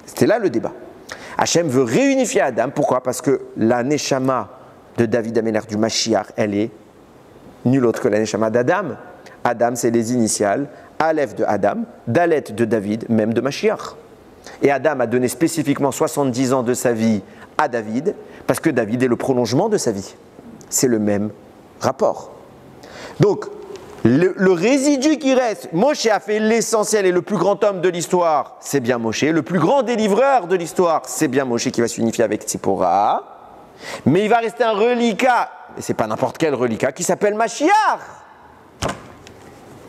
A: C'était là le débat. Hachem veut réunifier Adam. Pourquoi? Parce que la Neshama de David Améler du Mashiach, elle est nulle autre que la Neshama d'Adam. Adam, c'est les initiales. Aleph de Adam, Dalet de David, même de Mashiach. Et Adam a donné spécifiquement 70 ans de sa vie à David, parce que David est le prolongement de sa vie. C'est le même rapport. Donc, le résidu qui reste, Moshe a fait l'essentiel et le plus grand homme de l'histoire, c'est bien Moshe. Le plus grand délivreur de l'histoire, c'est bien Moshe qui va s'unifier avec Tzipora. Mais il va rester un reliquat, et c'est pas n'importe quel reliquat, qui s'appelle Mashiach,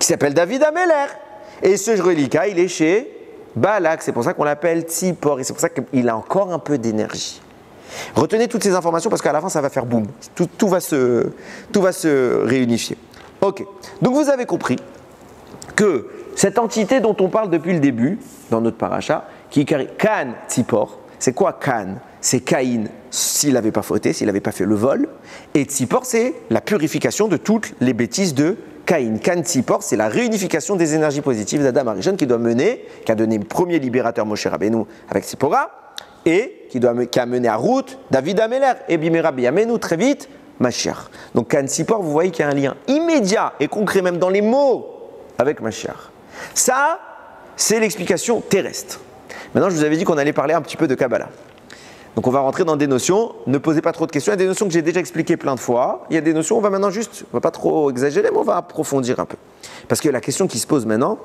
A: qui s'appelle David Améler. Et ce reliquat, il est chez Balak, c'est pour ça qu'on l'appelle Tzipor, et c'est pour ça qu'il a encore un peu d'énergie. Retenez toutes ces informations parce qu'à la fin, ça va faire boum. Tout va se réunifier. Ok, donc vous avez compris que cette entité dont on parle depuis le début, dans notre paracha, qui est Can Tzipor, c'est quoi Can? C'est Caïn s'il n'avait pas fauté, s'il n'avait pas fait le vol. Et Tzipor, c'est la purification de toutes les bêtises de Caïn. Can Tzipor, c'est la réunification des énergies positives d'Adam Arishon qui doit mener, qui a donné le premier libérateur Moshe Rabbeinu avec Tzipora, et qui a mené à route David Améler et Bimera Biyamenu très vite, Mashiach. Donc Can Tzipor, vous voyez qu'il y a un lien immédiat et concret même dans les mots avec Mashiach. Ça, c'est l'explication terrestre. Maintenant, je vous avais dit qu'on allait parler un petit peu de Kabbalah. Donc on va rentrer dans des notions, ne posez pas trop de questions, il y a des notions que j'ai déjà expliquées plein de fois, il y a des notions, on va maintenant juste, on va pas trop exagérer, mais on va approfondir un peu. Parce que la question qui se pose maintenant,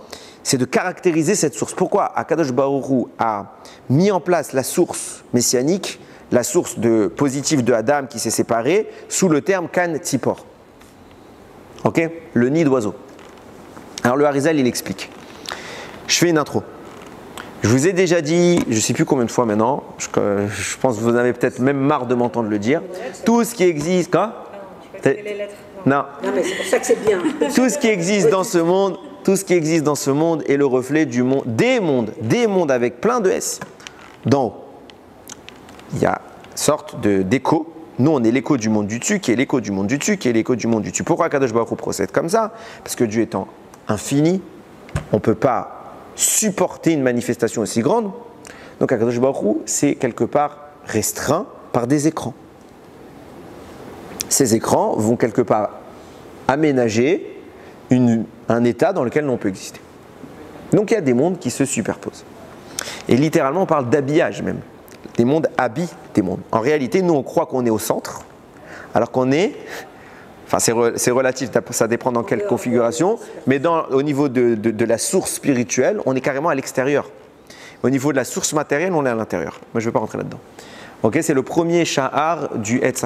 A: c'est de caractériser cette source. Pourquoi Akadosh Baruch Hu a mis en place la source messianique, la source positive de Adam qui s'est séparée, sous le terme Can Tzipor. Ok? Le nid d'oiseau. Alors le Harizal, il explique. Je fais une intro. Je vous ai déjà dit, je ne sais plus combien de fois maintenant, je pense que vous en avez peut-être même marre de m'entendre le dire. Tout ce qui existe, quoi? Non.
B: Non, mais c'est pour ça que c'est bien.
A: Tout ce qui existe dans ce monde, est le reflet du monde, des mondes avec plein de S. Donc, il y a une sorte d'écho. Nous, on est l'écho du monde du dessus, qui est l'écho du monde du dessus, qui est l'écho du monde du dessus. Pourquoi Kadosh Baruch Hu procède comme ça? Parce que Dieu étant infini, on ne peut pas supporter une manifestation aussi grande. Donc Akadosh Baruch Hu, c'est quelque part restreint par des écrans. Ces écrans vont quelque part aménager un état dans lequel on peut exister. Donc il y a des mondes qui se superposent. Et littéralement, on parle d'habillage même. Des mondes habillent des mondes. En réalité, nous, on croit qu'on est au centre, alors qu'on est... Enfin, c'est relatif, ça dépend dans quelle configuration, mais au niveau de la source spirituelle, on est carrément à l'extérieur. Au niveau de la source matérielle, on est à l'intérieur. Moi, je ne vais pas rentrer là-dedans. Ok, c'est le premier sha'ar du Etz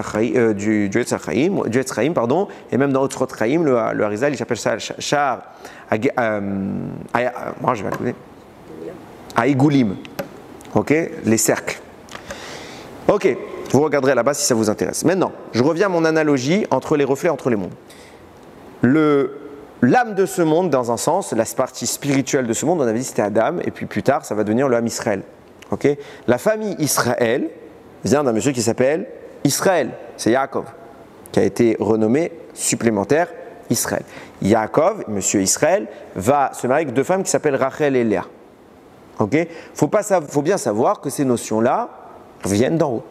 A: Chaim, pardon, et même dans Otzrot Chaim, le Harizal, il s'appelle ça sha'ar moi, je vais l'appeler Aïgoulim. Ok, les cercles. Ok. Vous regarderez là-bas si ça vous intéresse. Maintenant, je reviens à mon analogie entre les reflets, entre les mondes. L'âme de ce monde, dans un sens, la partie spirituelle de ce monde, on avait dit c'était Adam, et puis plus tard, ça va devenir le Ham Israël. Okay? La famille Israël vient d'un monsieur qui s'appelle Israël, c'est Yaakov, qui a été renommé supplémentaire Israël. Yaakov, monsieur Israël, va se marier avec deux femmes qui s'appellent Rachel et Léa. Okay? Faut bien savoir que ces notions-là viennent d'en haut.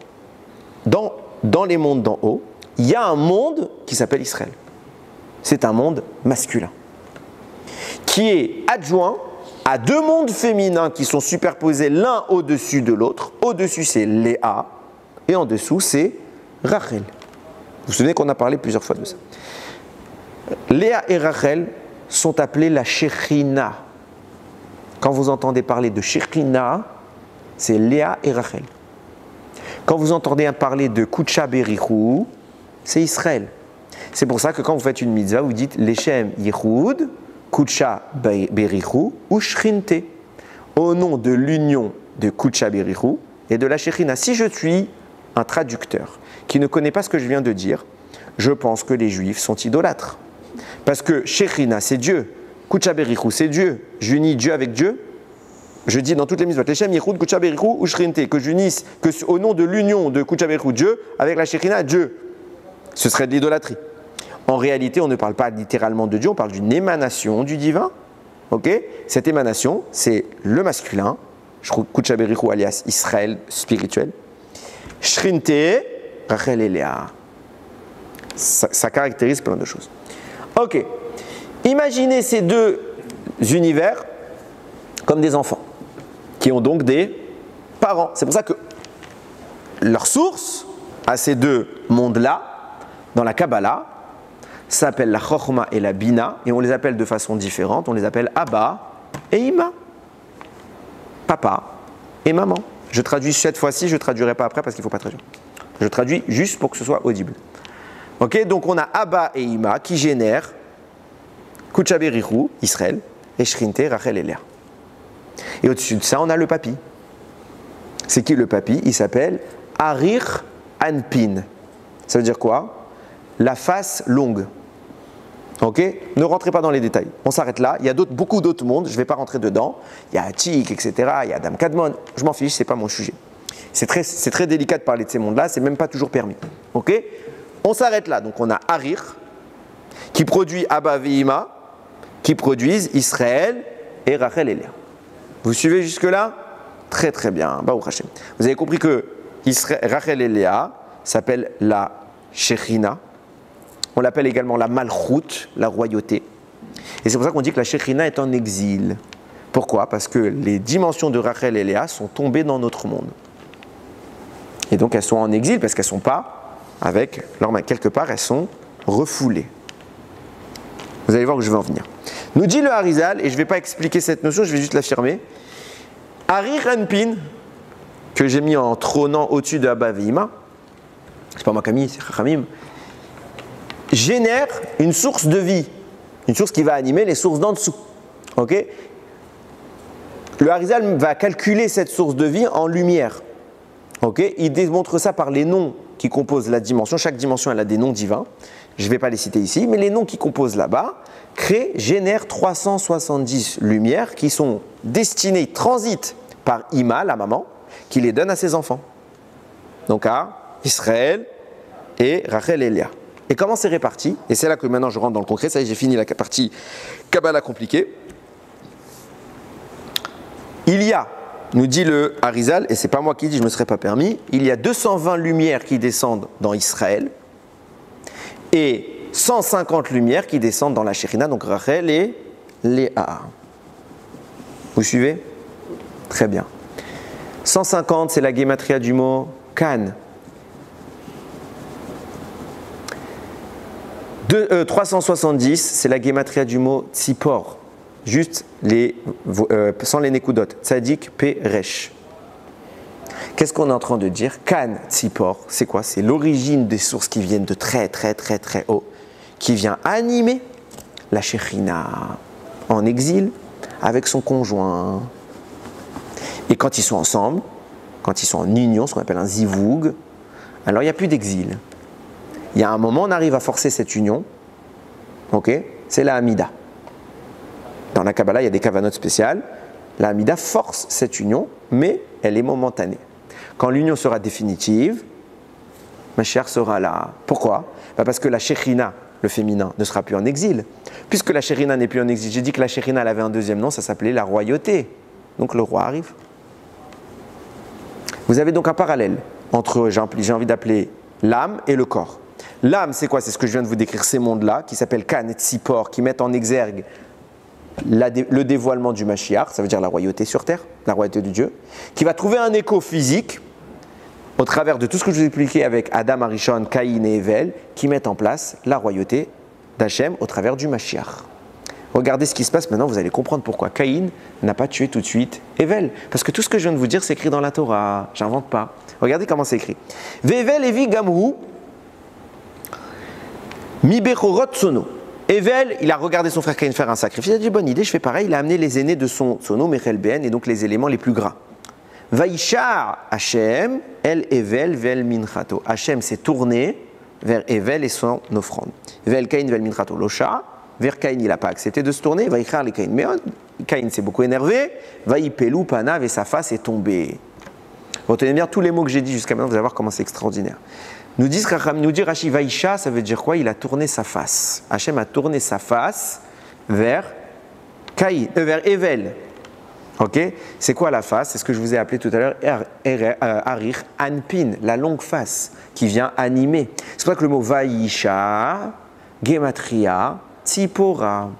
A: Dans les mondes d'en haut, il y a un monde qui s'appelle Israël. C'est un monde masculin qui est adjoint à deux mondes féminins qui sont superposés l'un au-dessus de l'autre. Au-dessus, c'est Léa et en dessous, c'est Rachel. Vous vous souvenez qu'on a parlé plusieurs fois de ça. Léa et Rachel sont appelées la Shekhinah. Quand vous entendez parler de Shekhinah, c'est Léa et Rachel. Quand vous entendez parler de Kutsha Berichou, c'est Israël. C'est pour ça que quand vous faites une mitzvah, vous dites Leshem Yichud, Kutsha Berichou ou Shrinte, au nom de l'union de Kutsha Berichou et de la Shekhinah. Si je suis un traducteur, qui ne connaît pas ce que je viens de dire, je pense que les Juifs sont idolâtres. Parce que Shekhinah, c'est Dieu. Kuchaberichu, c'est Dieu. J'unis Dieu avec Dieu. Je dis dans toutes les mitzvot, Leshem Yichud Kuchaberichu ou Shrinte, que j'unisse, que au nom de l'union de Kuchaberichu, Dieu, avec la Shekhinah, Dieu. Ce serait de l'idolâtrie. En réalité, on ne parle pas littéralement de Dieu, on parle d'une émanation du divin. Ok? Cette émanation, c'est le masculin, Kuchaberichu alias Israël spirituel. Shrinte, Rachel et Léa. Ça caractérise plein de choses. Ok. Imaginez ces deux univers comme des enfants, qui ont donc des parents. C'est pour ça que leur source à ces deux mondes-là, dans la Kabbalah, s'appelle la Chochma et la Bina, et on les appelle de façon différente, on les appelle Abba et Ima. Papa et maman. Je traduis cette fois-ci, je ne traduirai pas après parce qu'il ne faut pas traduire. Je traduis juste pour que ce soit audible. Ok, donc on a Abba et Ima qui génèrent Kuchaberichu, Israël, et Shrinte, Rachel et Léa. Et au-dessus de ça, on a le papi. C'est qui le papi? Il s'appelle Arir Anpin. Ça veut dire quoi? La face longue. Ok? Ne rentrez pas dans les détails. On s'arrête là. Il y a beaucoup d'autres mondes. Je ne vais pas rentrer dedans. Il y a Atchik, etc. Il y a Adam Kadmon. Je m'en fiche, ce n'est pas mon sujet. C'est très délicat de parler de ces mondes-là. Ce n'est même pas toujours permis. Ok? On s'arrête là. Donc on a Arir qui produit Abba Ve'ima, qui produisent Israël et Rachel et Léa. Vous suivez jusque-là? Très très bien. Baruch Hashem. Vous avez compris que Rachel et Léa s'appellent la Shekhinah. On l'appelle également la Malchut, la royauté. Et c'est pour ça qu'on dit que la Shekhinah est en exil. Pourquoi? Parce que les dimensions de Rachel et Léa sont tombées dans notre monde. Et donc elles sont en exil parce qu'elles ne sont pas avec leur main. Quelque part, elles sont refoulées. Vous allez voir où je vais en venir. Nous dit le Harizal, et je ne vais pas expliquer cette notion, je vais juste l'affirmer. Arir Anpin, que j'ai mis en trônant au-dessus de Abba Ve'ima, c'est pas moi Camille, c'est Chachamim, génère une source de vie, une source qui va animer les sources d'en dessous. Ok? Le Harizal va calculer cette source de vie en lumière. Ok? Il démontre ça par les noms qui composent la dimension. Chaque dimension elle a des noms divins. Je ne vais pas les citer ici, mais les noms qui composent là-bas génèrent 370 lumières qui sont destinées, transitent par Ima, la maman, qui les donne à ses enfants. Donc à Israël et Rachel et Léa. Et comment c'est réparti? Et c'est là que maintenant je rentre dans le concret. Ça y est, j'ai fini la partie Kabbalah compliquée. Il y a, nous dit le Harizal, et c'est pas moi qui dis, je ne me serais pas permis, il y a 220 lumières qui descendent dans Israël et 150 lumières qui descendent dans la Shekhinah, donc Rachel et Léa. Vous suivez? Très bien. 150, c'est la guématria du mot Kan. 370, c'est la guématria du mot Tzipor. Juste sans les nekudot. Tzadik Peresh. Qu'est-ce qu'on est en train de dire? Kan Tzipor, c'est quoi? C'est l'origine des sources qui viennent de très très très très haut, qui vient animer la Shekhinah en exil avec son conjoint. Et quand ils sont ensemble, quand ils sont en union, ce qu'on appelle un zivoug, alors il n'y a plus d'exil. Il y a un moment, on arrive à forcer cette union, ok? C'est la Hamida. Dans la Kabbalah, il y a des kavanotes spéciales. La Hamida force cette union, mais elle est momentanée. Quand l'union sera définitive, Mashiach sera là. Pourquoi? Parce que la Shekhinah, le féminin, ne sera plus en exil. Puisque la Shekhinah n'est plus en exil, j'ai dit que la Shekhinah elle avait un deuxième nom, ça s'appelait la royauté. Donc le roi arrive. Vous avez donc un parallèle entre, j'ai envie d'appeler l'âme et le corps. L'âme, c'est quoi? C'est ce que je viens de vous décrire, ces mondes-là, qui s'appellent Kan et Tzipor, qui mettent en exergue le dévoilement du Mashiach, ça veut dire la royauté sur terre, la royauté de Dieu, qui va trouver un écho physique au travers de tout ce que je vous ai expliqué avec Adam, Arishon, Caïn et Evel, qui mettent en place la royauté d'Hachem au travers du Mashiach. Regardez ce qui se passe maintenant, vous allez comprendre pourquoi Caïn n'a pas tué tout de suite Evel. Parce que tout ce que je viens de vous dire, c'est écrit dans la Torah, j'invente pas. Regardez comment c'est écrit. Vevel evi gamhu mi bechorot sono. Evel, il a regardé son frère Caïn faire un sacrifice, il a dit bonne idée, je fais pareil, il a amené les aînés de son sono, Mechel Ben, et donc les éléments les plus gras. Vaïchar Hachem, El Evel, Vel Minchato. Hachem s'est tourné vers Evel et son offrande. Vel Caïn, Vel Minchato. Locha, vers Caïn, il n'a pas accepté de se tourner. Vaïchar les Caïn. Mais Caïn s'est beaucoup énervé. Vaïpelou, Panav, et sa face est tombée. Retenez bien tous les mots que j'ai dit jusqu'à maintenant, vous allez voir comment c'est extraordinaire. Nous dit Rashi Vaïcha, ça veut dire quoi? Il a tourné sa face. Hachem a tourné sa face vers Caïn, vers Evel. Ok? C'est quoi la face? C'est ce que je vous ai appelé tout à l'heure, Arir Anpin, la longue face qui vient animer. C'est pour ça que le mot Vaïcha, Gematria, Tzipora.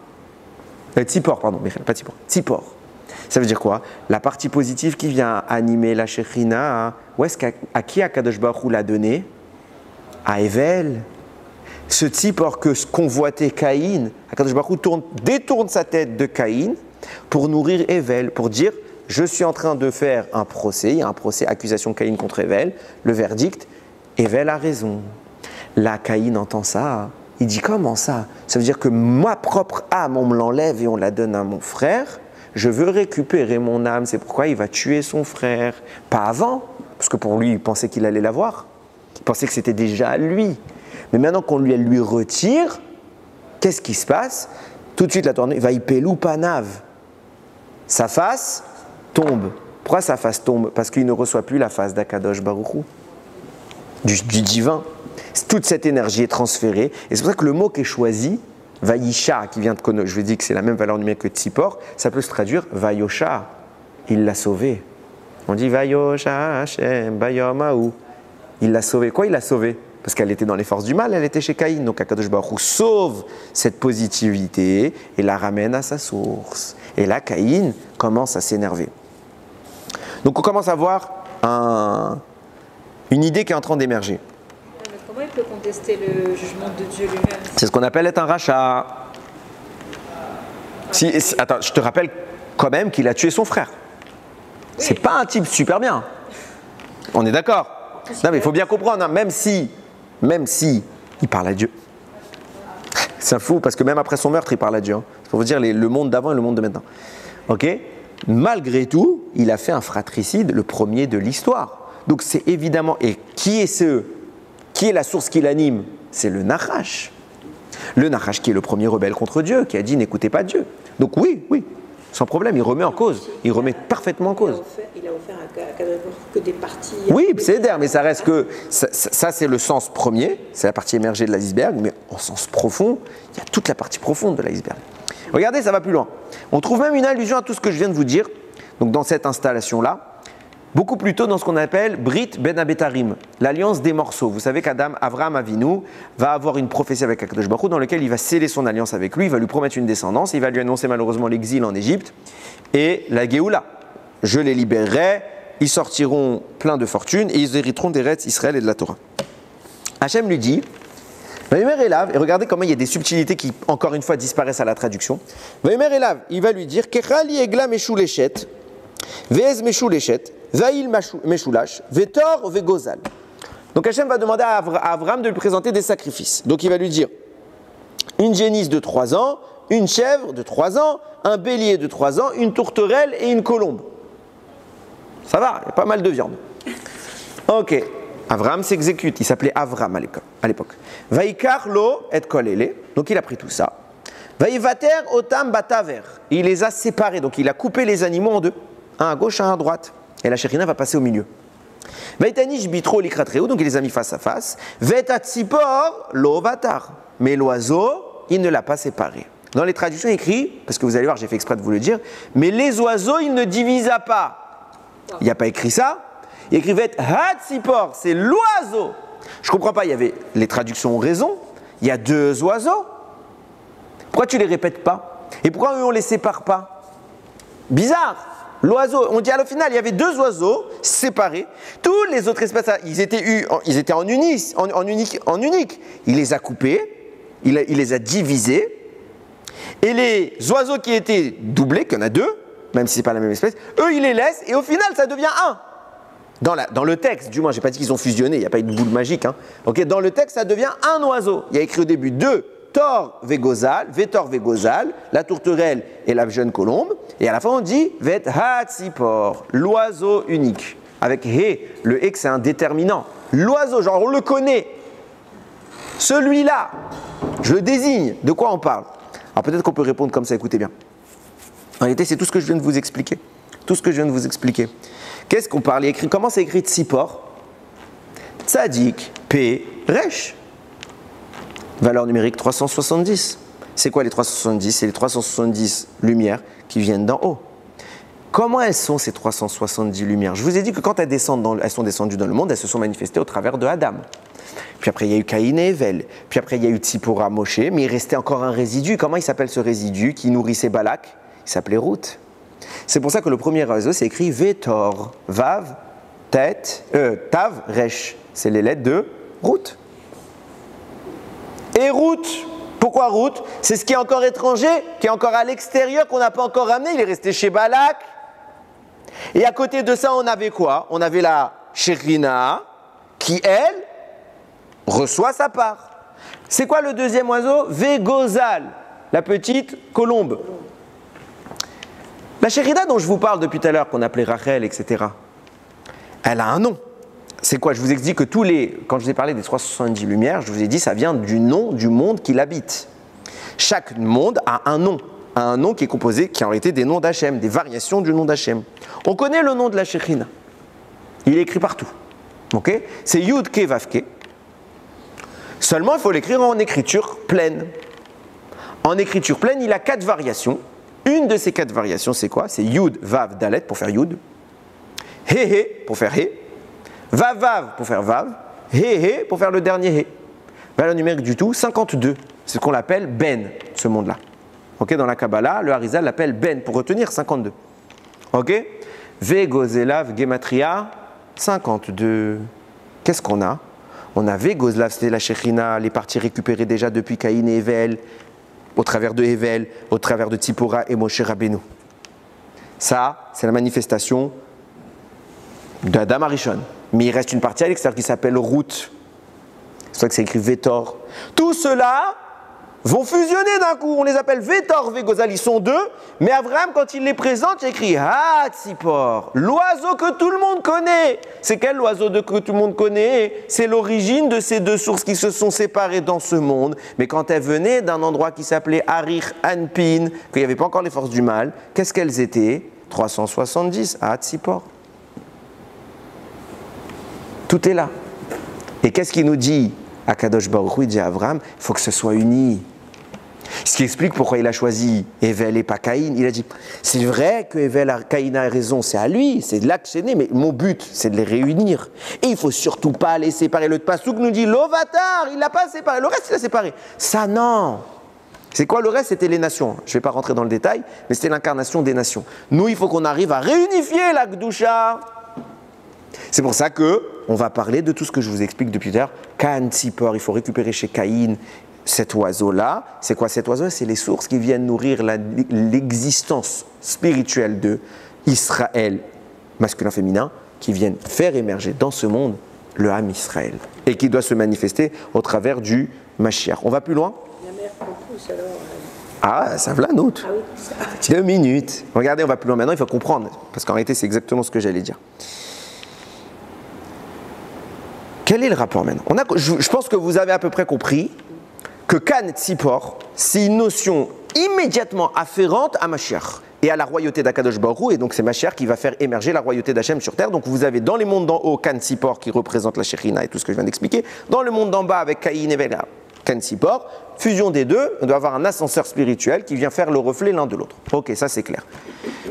A: Tzipor, pardon, pas Tzipor. Tzipor. Ça veut dire quoi? La partie positive qui vient animer la Shekhinah. Où est-ce à qui Akadosh Baruch Hu l'a donné? À Evel. Ce Tzipor que convoitait Caïn, Akadosh Baruch Hu détourne sa tête de Caïn pour nourrir Evel, pour dire je suis en train de faire un procès, il y a un procès accusation Caïn contre Evel, le verdict, Evel a raison. Là, Caïn entend ça, il dit comment ça? Ça veut dire que ma propre âme, on me l'enlève et on la donne à mon frère. Je veux récupérer mon âme, c'est pourquoi il va tuer son frère. Pas avant, parce que pour lui, il pensait qu'il allait l'avoir. Il pensait que c'était déjà à lui. Mais maintenant qu'on lui retire, qu'est-ce qui se passe? Tout de suite, la tournée, va y pelou panav. Sa face tombe. Pourquoi sa face tombe? Parce qu'il ne reçoit plus la face d'Akadosh Baruch Hu, du divin. Toute cette énergie est transférée. Et c'est pour ça que le mot qui est choisi, Vaïcha, qui vient de connaître, je vous dis que c'est la même valeur numérique que Tzipor, ça peut se traduire Vaïosha, il l'a sauvé. On dit Vaïosha Hashem, Bayomahu. Il l'a sauvé. Quoi il l'a sauvé? Parce qu'elle était dans les forces du mal, elle était chez Caïn. Donc Akadosh Baruch Hu sauve cette positivité et la ramène à sa source. Et là, Caïn commence à s'énerver. Donc on commence à voir une idée qui est en train d'émerger.
B: Comment il peut contester le jugement de Dieu lui-même?
A: C'est ce qu'on appelle être un rachat. Attends, je te rappelle quand même qu'il a tué son frère. Oui. C'est pas un type super bien. On est d'accord? Non mais il faut bien comprendre, hein, même si il parle à Dieu. C'est fou parce que même après son meurtre, il parle à Dieu. Hein. C'est pour vous dire le monde d'avant et le monde de maintenant. Ok? Malgré tout, il a fait un fratricide, le premier de l'histoire. Donc c'est évidemment, et qui est la source qui l'anime? C'est le Nachash. Le Nachash qui est le premier rebelle contre Dieu, qui a dit n'écoutez pas Dieu. Donc oui, sans problème, il remet en cause. Il remet parfaitement en cause.
B: Il a offert à que des parties.
A: Oui, c'est d'air, mais ça reste que. Ça, c'est le sens premier, c'est la partie émergée de l'iceberg, mais en sens profond, il y a toute la partie profonde de l'iceberg. Regardez, ça va plus loin. On trouve même une allusion à tout ce que je viens de vous dire, donc dans cette installation-là. Beaucoup plus tôt dans ce qu'on appelle Brit Ben Abetarim, l'alliance des morceaux. Vous savez qu'Avraham Avinu va avoir une prophétie avec Akadosh Baruch Hu dans laquelle il va sceller son alliance avec lui, il va lui promettre une descendance, il va lui annoncer malheureusement l'exil en Égypte et la Géoula. Je les libérerai, ils sortiront plein de fortune et ils hériteront des Eretz Israël et de la Torah. Hachem lui dit, Vayomer Elav, et regardez comment il y a des subtilités qui encore une fois disparaissent à la traduction. Vayomer Elav, il va lui dire, Kechali Egla Meshulechet, Vez Meshulechet, Vaïl Meshulash, Vetor Vegozal. Donc Hachem va demander à Avraham de lui présenter des sacrifices. Donc il va lui dire une génisse de 3 ans, une chèvre de 3 ans, un bélier de 3 ans, une tourterelle et une colombe. Ça va, il y a pas mal de viande. Ok, Avraham s'exécute, il s'appelait Avram à l'époque. Vaïkar lo et kolele, donc il a pris tout ça. Vaïvater otam bataver, il les a séparés, donc il a coupé les animaux en deux, un à gauche, un à droite. Et la Shekhinah va passer au milieu. Vaitanish bitro likratreu, donc il les a mis face à face. Vetatsipor lo vatar, mais l'oiseau, il ne l'a pas séparé. Dans les traductions écrites, parce que vous allez voir, j'ai fait exprès de vous le dire, mais les oiseaux, il ne divisa pas. Il n'y a pas écrit ça. Il écrivait hatsipor, c'est l'oiseau. Je ne comprends pas, il y avait les traductions ont raison. Il y a 2 oiseaux. Pourquoi tu ne les répètes pas? Et pourquoi eux, on ne les sépare pas? Bizarre. L'oiseau, on dit à final, il y avait 2 oiseaux séparés. Tous les autres espèces, ils étaient en unique. Il les a coupés, il les a divisés. Et les oiseaux qui étaient doublés, qu'il y en a 2, même si ce n'est pas la même espèce, eux, il les laisse et au final, ça devient 1. Dans le texte, du moins, je n'ai pas dit qu'ils ont fusionné, il n'y a pas eu de boule magique. Hein. Okay, dans le texte, ça devient un oiseau. Il y a écrit au début 2 Tor Vegozal, Vetor Vegozal, la tourterelle et la jeune colombe. Et à la fin, on dit Vet Hatzipor, l'oiseau unique. Avec He, le He, c'est un déterminant. L'oiseau, genre on le connaît. Celui-là, je le désigne. De quoi on parle? Alors peut-être qu'on peut répondre comme ça, écoutez bien. En réalité, c'est tout ce que je viens de vous expliquer. Tout ce que je viens de vous expliquer. Qu'est-ce qu'on parle? Comment c'est écrit Tzipor? Tzadik, P, Resh. Valeur numérique 370. C'est quoi les 370? C'est les 370 lumières qui viennent d'en haut. Comment elles sont ces 370 lumières? Je vous ai dit que quand elles sont descendues dans le monde, elles se sont manifestées au travers de Adam. Puis après, il y a eu Caïn et Evel. Puis après, il y a eu Tzipora, Moshe. Mais il restait encore un résidu. Comment il s'appelle ce résidu qui nourrissait Balak? Il s'appelait Ruth. C'est pour ça que le premier oiseau, c'est écrit Vetor, Vav, Tav, Resh. C'est les lettres de Ruth. Et Ruth, pourquoi Ruth? C'est ce qui est encore étranger, qui est encore à l'extérieur, qu'on n'a pas encore ramené. Il est resté chez Balak. Et à côté de ça, on avait quoi? On avait la Shekhinah, qui, elle, reçoit sa part. C'est quoi le deuxième oiseau? Vegozal, la petite colombe. La Shekhinah dont je vous parle depuis tout à l'heure, qu'on appelait Rachel, etc., elle a un nom. C'est quoi? Je vous ai dit que quand je vous ai parlé des 370 lumières, je vous ai dit ça vient du nom du monde qui l'habite. Chaque monde a un nom qui est composé, qui est en réalité des noms d'Hachem, des variations du nom d'Hachem. On connaît le nom de la Shekhinah. Il est écrit partout. Okay? C'est Yud Ke Vav Ke. Seulement, il faut l'écrire en écriture pleine. En écriture pleine, il a 4 variations. Une de ces 4 variations, c'est quoi? C'est Yud, Vav, Dalet pour faire Yud. He, He pour faire He. Vav, Vav pour faire Vav. He, He pour faire le dernier He. Valeur numérique du tout, 52. C'est ce qu'on appelle Ben, ce monde-là. Okay? Dans la Kabbalah, le Harizal l'appelle Ben pour retenir 52. Ok? Vegozelav, Gematria, 52. Qu'est-ce qu'on a? On a Vegozelav, c'était la Shekhinah, les parties récupérées déjà depuis Caïn et Evel, au travers de Evel, au travers de Tzipora et Moshe Rabbeinu. Ça, c'est la manifestation d'Adam Arishon. Mais il reste une partie à l'extérieur qui s'appelle Ruth. C'est pour ça que c'est écrit Vetor. Tout cela vont fusionner d'un coup. On les appelle Vetor, Vegozal. Ils sont 2. Mais Abraham, quand il les présente, il écrit Hatzipor, l'oiseau que tout le monde connaît. C'est quel oiseau que tout le monde connaît? C'est l'origine de ces 2 sources qui se sont séparées dans ce monde. Mais quand elles venaient d'un endroit qui s'appelait Arich Anpin, qu'il n'y avait pas encore les forces du mal, qu'est-ce qu'elles étaient? 370, Hatzipor. Tout est là. Et qu'est-ce qu'il nous dit? Akadosh Baruch Hu, il dit à Abraham, il faut que ce soit uni. Ce qui explique pourquoi il a choisi Evel et pas Caïn. Il a dit, c'est vrai que Caïn a raison, c'est à lui, c'est là que c'est né, mais mon but, c'est de les réunir. Et il ne faut surtout pas les séparer. Le Passouk nous dit, l'Ovatar, il ne l'a pas séparé, le reste, il l'a séparé. Ça, non. C'est quoi le reste? C'était les nations. Je ne vais pas rentrer dans le détail, mais c'était l'incarnation des nations. Nous, il faut qu'on arrive à réunifier la Gdusha. C'est pour ça qu'on va parler de tout ce que je vous explique depuis tout à l'heure. Kan Tzipor, il faut récupérer chez Caïn cet oiseau-là. C'est quoi cet oiseau? C'est les sources qui viennent nourrir l'existence spirituelle de Israël, masculin-féminin, qui viennent faire émerger dans ce monde le Ham Israël. Et qui doit se manifester au travers du Mashiach. On va plus loin?
B: La mer pousse alors.
A: Ah, ça va la note.
B: Ah oui,
A: 2 minutes. Regardez, on va plus loin maintenant, il faut comprendre. Parce qu'en réalité, c'est exactement ce que j'allais dire. Quel est le rapport maintenant? Je pense que vous avez à peu près compris que Kan Tzipor, c'est une notion immédiatement afférente à Mashiach et à la royauté d'Akadosh Baruch Hu, et donc c'est Mashiach qui va faire émerger la royauté d'Hachem sur terre. Donc vous avez dans les mondes d'en haut Kan Tzipor qui représente la Shekhinah et tout ce que je viens d'expliquer, dans le monde d'en bas avec Caïn et Evel, Kan Tzipor, fusion des deux, on doit avoir un ascenseur spirituel qui vient faire le reflet l'un de l'autre. Ok, ça c'est clair.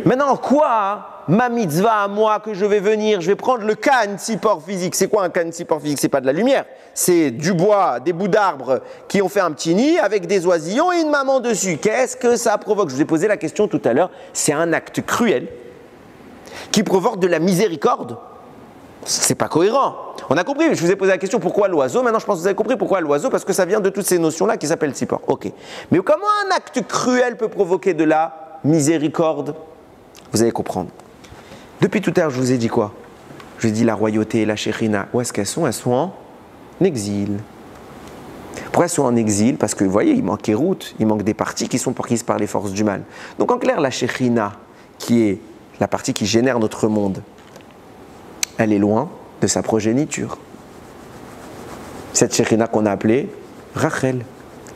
A: Maintenant, quoi, ma mitzvah à moi que je vais venir, je vais prendre le Kan Tzipor physique. C'est quoi un Kan Tzipor physique? C'est pas de la lumière, c'est du bois, des bouts d'arbres qui ont fait un petit nid avec des oisillons et une maman dessus. Qu'est-ce que ça provoque? Je vous ai posé la question tout à l'heure. C'est un acte cruel qui provoque de la miséricorde. C'est pas cohérent. On a compris, je vous ai posé la question pourquoi l'oiseau. Maintenant, je pense que vous avez compris pourquoi l'oiseau, parce que ça vient de toutes ces notions-là qui s'appellent Tzipor. Ok. Mais comment un acte cruel peut provoquer de la miséricorde? Vous allez comprendre. Depuis tout à l'heure, je vous ai dit quoi? Je vous ai dit la royauté et la Shekhinah. Où est-ce qu'elles sont? Elles sont en exil. Pourquoi elles sont en exil? Parce que vous voyez, il manque Hérout, il manque des parties qui sont prises par les forces du mal. Donc en clair, la Shekhinah, qui est la partie qui génère notre monde, elle est loin de sa progéniture. Cette Shekhinah qu'on a appelée Rachel,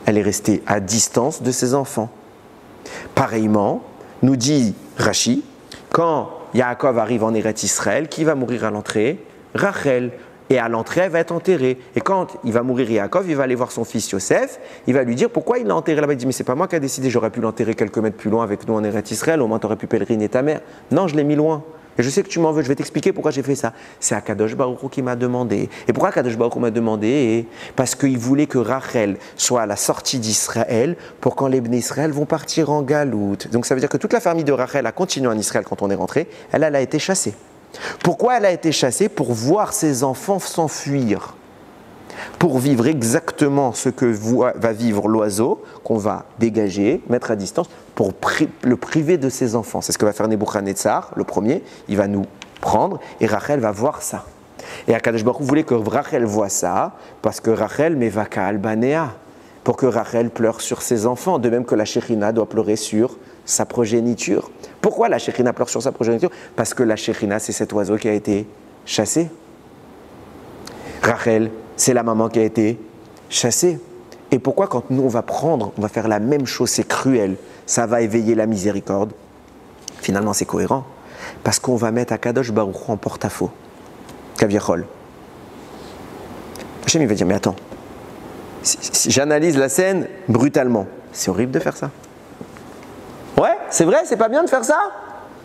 A: elle est restée à distance de ses enfants. Pareillement, nous dit Rashi, quand Yaakov arrive en Eretz Israël, qui va mourir à l'entrée? Rachel. Et à l'entrée, elle va être enterrée. Et quand il va mourir Yaakov, il va aller voir son fils Yosef, il va lui dire pourquoi il l'a enterré là-bas. Il dit mais c'est pas moi qui a décidé, j'aurais pu l'enterrer quelques mètres plus loin avec nous en Eretz Israël, au moins tu aurais pu pèleriner ta mère. Non, je l'ai mis loin. Et je sais que tu m'en veux, je vais t'expliquer pourquoi j'ai fait ça. C'est Akadosh Baruch Hu qui m'a demandé. Et pourquoi Akadosh Baruch Hu m'a demandé? Parce qu'il voulait que Rachel soit à la sortie d'Israël pour quand les Bnei Israël vont partir en galoute. Donc ça veut dire que toute la famille de Rachel a continué en Israël quand on est rentré. Elle a été chassée. Pourquoi elle a été chassée? Pour voir ses enfants s'enfuir. Pour vivre exactement ce que va vivre l'oiseau, qu'on va dégager, mettre à distance, pour le priver de ses enfants. C'est ce que va faire Nebuchadnezzar, le premier. Il va nous prendre et Rachel va voir ça. Et Akadosh Baruch Hu voulait que Rachel voie ça, parce que Rachel mevaka albanea, pour que Rachel pleure sur ses enfants, de même que la Shekhinah doit pleurer sur sa progéniture. Pourquoi la Shekhinah pleure sur sa progéniture? Parce que la Shekhinah, c'est cet oiseau qui a été chassé. Rachel, c'est la maman qui a été chassée. Et pourquoi quand nous on va faire la même chose, c'est cruel, ça va éveiller la miséricorde? Finalement c'est cohérent, parce qu'on va mettre Akadosh Baruch Hu en porte-à-faux. Kaviachol. Hachem il va dire mais attends, si j'analyse la scène brutalement, c'est horrible de faire ça. Ouais, c'est vrai, c'est pas bien de faire ça?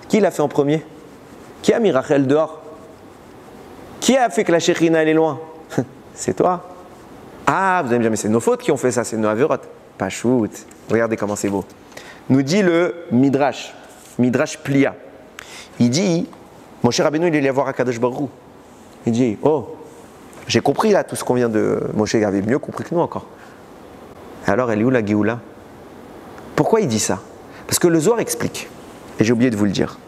A: Qui l'a fait en premier? Qui a mis Rachel dehors? Qui a fait que la Shekhinah elle est loin? C'est toi. Ah, vous allez me dire, mais c'est nos fautes qui ont fait ça, c'est nos avérotes. Pas shoot. Regardez comment c'est beau. Nous dit le Midrash Plia. Il dit, mon cher Rabbeinu, il est allé voir Akadosh Baruch Hu. Il dit, oh, j'ai compris là tout ce qu'on vient de... Moshe avait mieux compris que nous encore. Alors, elle est où la Géoula? Pourquoi il dit ça? Parce que le Zohar explique, et j'ai oublié de vous le dire.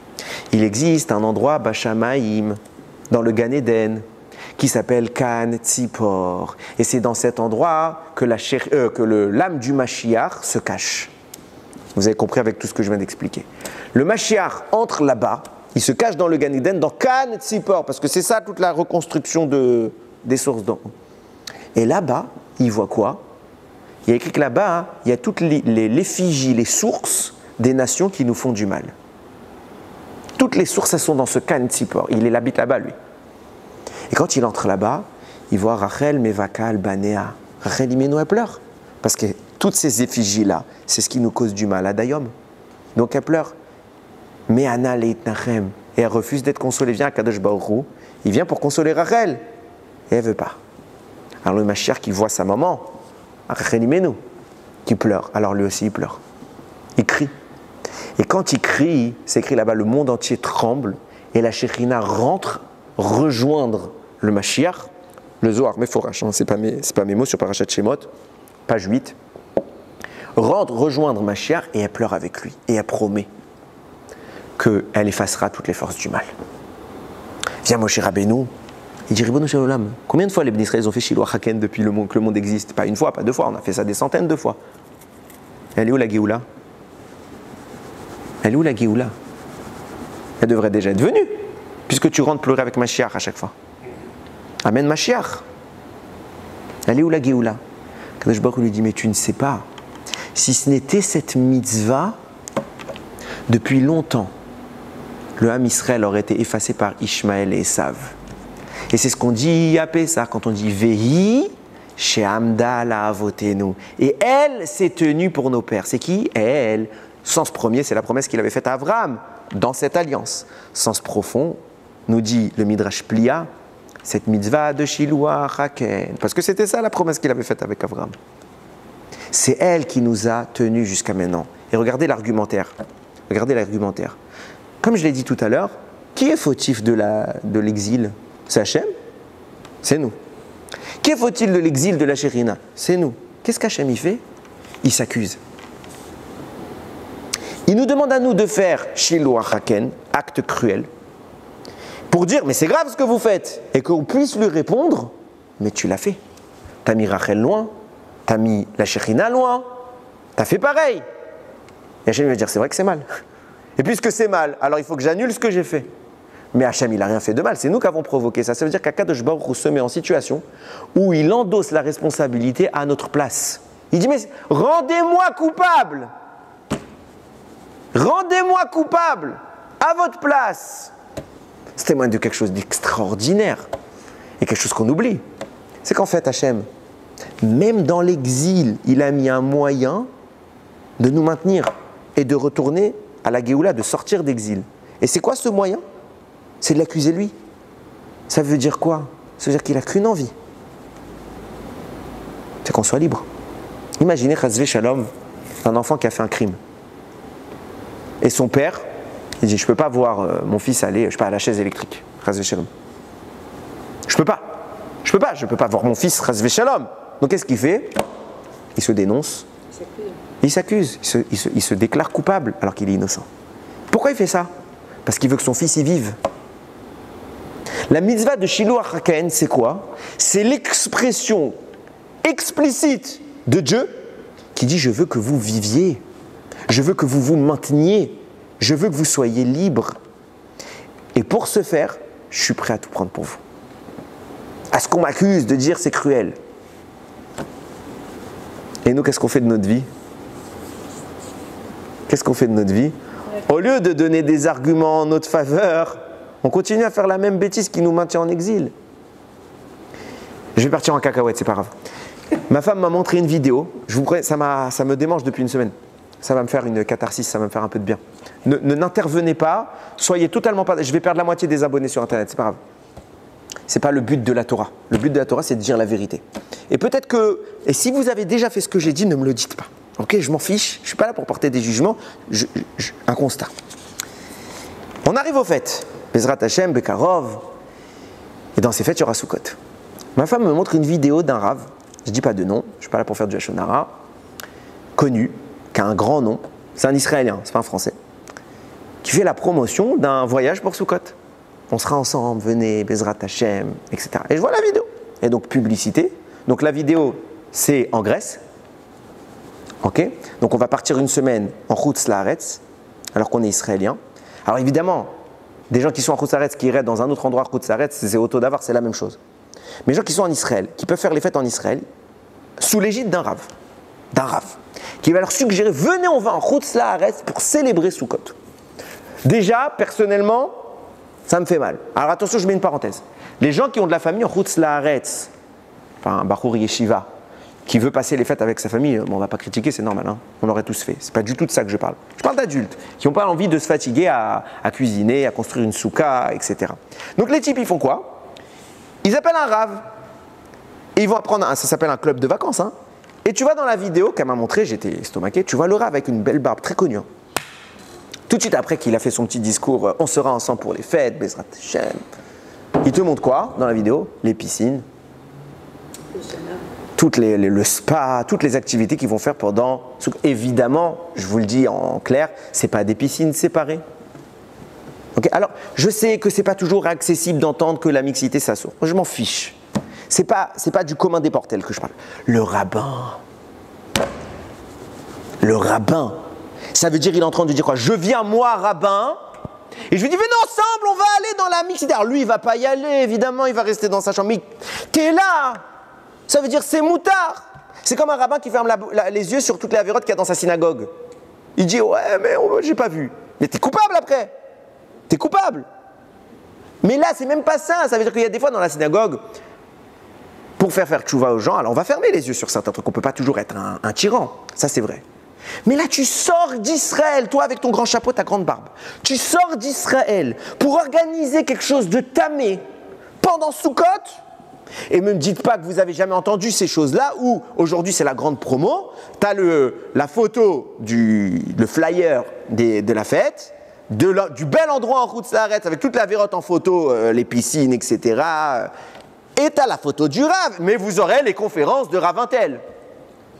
A: Il existe un endroit, Bashamaïm, dans le Gan Eden, qui s'appelle Kan Tzipor. Et c'est dans cet endroit que l'âme du Mashiach se cache. Vous avez compris avec tout ce que je viens d'expliquer. Le Mashiach entre là-bas, il se cache dans le Gan Eden, dans Kan Tzipor, parce que c'est ça toute la reconstruction des sources d'en haut. Et là-bas, il voit quoi? Il y a écrit que là-bas, il y a toutes l'effigie, les sources des nations qui nous font du mal. Toutes les sources, elles sont dans ce Kan Tzipor. Il habite là-bas, lui. Et quand il entre là-bas, il voit Rachel mevaka albanea. Rachel Imeno, elle pleure. Parce que toutes ces effigies-là, c'est ce qui nous cause du mal à Dayom. Donc elle pleure. Mais Anna leitnachem. Et elle refuse d'être consolée. Viens à Kadosh Baruch Hu. Il vient pour consoler Rachel. Et elle ne veut pas. Alors le Mashiach qui voit sa maman, Rachel Imeno, qui pleure. Alors lui aussi, il pleure. Il crie. Et quand il crie, c'est écrit là-bas, le monde entier tremble. Et la Shekhinah rentre rejoindre le Mashiach, le Zohar Meforash, hein, c'est pas mes mots sur Parashat Shemot, page 8, rentre rejoindre Mashiach et elle pleure avec lui. Et elle promet qu'elle effacera toutes les forces du mal. Viens Moshe Rabbeinu, il dit Ribono Shel Olam, combien de fois les Bnei Israël ont fait Shiloh Haken depuis que le monde existe? Pas une fois, pas deux fois, on a fait ça des centaines de fois. Elle est où la Géoula? Elle est où la Géoula? Elle devrait déjà être venue, puisque tu rentres pleurer avec Mashiach à chaque fois. Amen Mashiach. Elle est où la Géoula? Kadosh Baruch Hu lui dit, mais tu ne sais pas, si ce n'était cette mitzvah, depuis longtemps, le Ham Israël aurait été effacé par Ishmaël et Esav. Et c'est ce qu'on dit à Pessah, quand on dit Vehi she'amda la'avotenu. Et elle s'est tenue pour nos pères. C'est qui? Elle. Sens premier, c'est la promesse qu'il avait faite à Abraham dans cette alliance. Sens profond, nous dit le Midrash Plia, cette mitzvah de Shiloh Haken. Parce que c'était ça la promesse qu'il avait faite avec Abraham. C'est elle qui nous a tenus jusqu'à maintenant. Et regardez l'argumentaire. Regardez l'argumentaire. Comme je l'ai dit tout à l'heure, qui est fautif de l'exil? C'est Hachem? C'est nous. Qui est fautif de l'exil de la Shekhinah? C'est nous. Qu'est-ce qu'Hachem y fait? Il s'accuse. Il nous demande à nous de faire Shiloh Haken, acte cruel, pour dire mais c'est grave ce que vous faites, et qu'on puisse lui répondre mais tu l'as fait. T'as mis Rachel loin, Tu as mis la Shekhinah loin. Tu as fait pareil. Et Hachem va dire, c'est vrai que c'est mal. Et puisque c'est mal, alors il faut que j'annule ce que j'ai fait. Mais Hachem, il n'a rien fait de mal. C'est nous qui avons provoqué ça. Ça veut dire qu'Akadosh Baruch Hu se met en situation où il endosse la responsabilité à notre place. Il dit, mais rendez-moi coupable. Rendez-moi coupable à votre place. C'est témoin de quelque chose d'extraordinaire et quelque chose qu'on oublie. C'est qu'en fait, Hachem, même dans l'exil, il a mis un moyen de nous maintenir et de retourner à la Géoula, de sortir d'exil. Et c'est quoi ce moyen? C'est de l'accuser lui. Ça veut dire quoi? Ça veut dire qu'il n'a qu'une envie. C'est qu'on soit libre. Imaginez, Chazvé Shalom, un enfant qui a fait un crime. Et son père, il dit, je ne peux pas voir mon fils aller, je sais pas, à la chaise électrique. Chazvé Shalom. Je peux pas. Je peux pas voir mon fils, Chazvé Shalom. Donc qu'est-ce qu'il fait? Il se dénonce. Il s'accuse. Il se déclare coupable alors qu'il est innocent. Pourquoi il fait ça? Parce qu'il veut que son fils y vive. La mitzvah de Shiloh HaChaken, c'est quoi? C'est l'expression explicite de Dieu qui dit, je veux que vous viviez. Je veux que vous vous mainteniez. Je veux que vous soyez libres. Et pour ce faire, je suis prêt à tout prendre pour vous. À ce qu'on m'accuse de dire c'est cruel. Et nous, qu'est-ce qu'on fait de notre vie? Qu'est-ce qu'on fait de notre vie? Au lieu de donner des arguments en notre faveur, on continue à faire la même bêtise qui nous maintient en exil. Je vais partir en cacahuète, c'est pas grave. Ma femme m'a montré une vidéo. Je vous promets, ça me démange depuis une semaine. Ça va me faire une catharsis, ça va me faire un peu de bien. N'intervenez pas, soyez totalement pas. Je vais perdre la moitié des abonnés sur Internet, c'est pas grave. C'est pas le but de la Torah. Le but de la Torah, c'est de dire la vérité. Et peut-être que, et si vous avez déjà fait ce que j'ai dit, ne me le dites pas. Ok, je m'en fiche. Je suis pas là pour porter des jugements. Un constat. On arrive aux fêtes. Bezrat Hashem, Bekarov. Et dans ces fêtes, il y aura Sukkot. Ma femme me montre une vidéo d'un rave. Je dis pas de nom. Je suis pas là pour faire du Hashonara. Connu, qui a un grand nom. C'est un Israélien, c'est pas un Français. Qui fait la promotion d'un voyage pour Sukkot. On sera ensemble, venez, Bezrat Hashem, etc. Et je vois la vidéo. Et donc, publicité. Donc, la vidéo, c'est en Grèce. Ok? Donc, on va partir une semaine en Chutz Laaretz, alors qu'on est israélien. Alors, évidemment, des gens qui sont en Chutz Laaretz, qui iraient dans un autre endroit à Chutz Laaretz, c'est Auto Davar, c'est la même chose. Mais les gens qui sont en Israël, qui peuvent faire les fêtes en Israël, sous l'égide d'un rave, qui va leur suggérer, venez, on va en Chutz Laaretz pour célébrer Sukkot. Déjà, personnellement, ça me fait mal. Alors attention, je mets une parenthèse. Les gens qui ont de la famille en Chutz Laaretz, enfin un Bachour Yeshiva, qui veut passer les fêtes avec sa famille, bon, on ne va pas critiquer, c'est normal, hein, on l'aurait tous fait. C'est pas du tout de ça que je parle. Je parle d'adultes qui n'ont pas envie de se fatiguer à cuisiner, à construire une souka, etc. Donc les types, ils font quoi? Ils appellent un rave. Et ils vont apprendre, ça s'appelle un club de vacances. Hein. Et tu vois dans la vidéo qu'elle m'a montré, j'étais estomaqué, tu vois le rave avec une belle barbe très connue. Tout de suite après qu'il a fait son petit discours, on sera ensemble pour les fêtes, Bezrat Hashem. Il te montre quoi dans la vidéo? Les piscines, le spa, toutes les activités qu'ils vont faire pendant. Évidemment, je vous le dis en clair, c'est pas des piscines séparées. Okay, alors, je sais que c'est pas toujours accessible d'entendre que la mixité ça sort. Moi, je m'en fiche. C'est pas du commun des mortels que je parle. Le rabbin. Ça veut dire, il est en train de dire quoi? Je viens, moi, rabbin, et je lui dis, venez ensemble, on va aller dans la mixité. Alors lui, il va pas y aller, évidemment, il va rester dans sa chambre. Mais t'es là! Ça veut dire, c'est moutard. C'est comme un rabbin qui ferme les yeux sur toutes les avérotes qu'il y a dans sa synagogue. Il dit, ouais, mais j'ai pas vu. Mais t'es coupable après. T'es coupable. Mais là, c'est même pas ça. Ça veut dire qu'il y a des fois dans la synagogue, pour faire tchouva aux gens, alors on va fermer les yeux sur certains trucs. On peut pas toujours être un tyran. Ça, c'est vrai. Mais là, tu sors d'Israël, toi avec ton grand chapeau, ta grande barbe. Tu sors d'Israël pour organiser quelque chose de tamé pendant Sukkot. Et ne me dites pas que vous avez jamais entendu ces choses-là où aujourd'hui c'est la grande promo. Tu as la photo, le flyer de la fête, du bel endroit en Chutz Laaretz avec toute la vérote en photo, les piscines, etc. Et tu as la photo du Rav. Mais vous aurez les conférences de Rav Intel.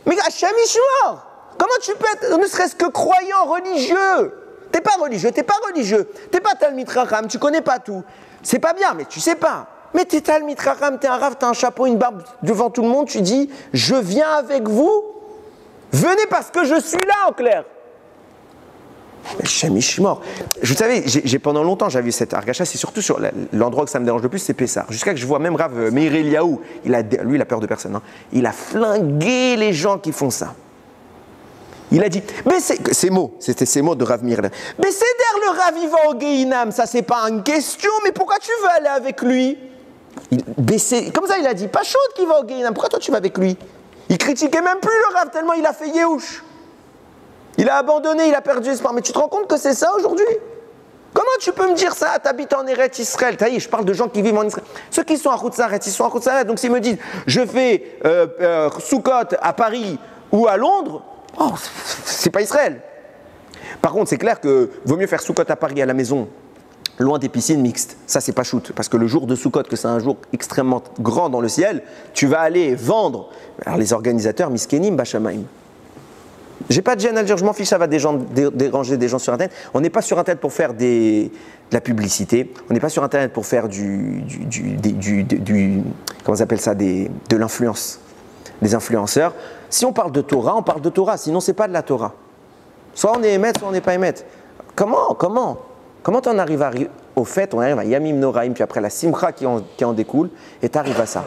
A: Mais Hachem Yishmor! Comment tu peux être, ne serait-ce que croyant, religieux? T'es pas religieux, t'es pas Talmid Chacham, tu connais pas tout. C'est pas bien, mais tu sais pas. Mais t'es Talmid Chacham, t'es un Rav, t'as un chapeau, une barbe devant tout le monde, tu dis, je viens avec vous, venez parce que je suis là, en clair. Mort. Vous savez, pendant longtemps, j'avais cette argacha, c'est surtout sur l'endroit que ça me dérange le plus, c'est Pessar. Jusqu'à que je vois même Rav Meir Eliaou, lui, il a peur de personne. Hein. Il a flingué les gens qui font ça. Il a dit, mais ces mots de Rav Meir Eliaou. Mais c'est der le Rav, il va au Gehinam, ça c'est pas une question, mais pourquoi tu veux aller avec lui? Comme ça, il a dit, pas chaud qu'il va au Gehinam, pourquoi toi tu vas avec lui? Il critiquait même plus le Rav, tellement il a fait Yehush. Il a abandonné, il a perdu espoir. Mais tu te rends compte que c'est ça aujourd'hui? Comment tu peux me dire ça? T'habites en Eretz Israël. T'as dit, je parle de gens qui vivent en Israël. Ceux qui sont à Khoutzaret, ils sont à Khoutzaret. Donc s'ils me disent, je fais Soukot à Paris ou à Londres, oh, c'est pas Israël. Par contre, c'est clair que vaut mieux faire Soukot à Paris à la maison, loin des piscines mixtes. Ça, c'est pas shoot. Parce que le jour de Soukot, que c'est un jour extrêmement grand dans le ciel, tu vas aller vendre. Alors les organisateurs, Miskenim, Bachamaim. J'ai pas de gêne à le dire, je m'en fiche, ça va déranger des gens sur Internet. On n'est pas sur Internet pour faire de la publicité, on n'est pas sur Internet pour faire comment on appelle ça, de l'influence, des influenceurs. Si on parle de Torah, sinon c'est pas de la Torah. Soit on est émet, soit on n'est pas émet. Comment t'en arrives au fait, on arrive à Yamim Noraim, puis après la Simcha qui en découle, et t'arrives à ça.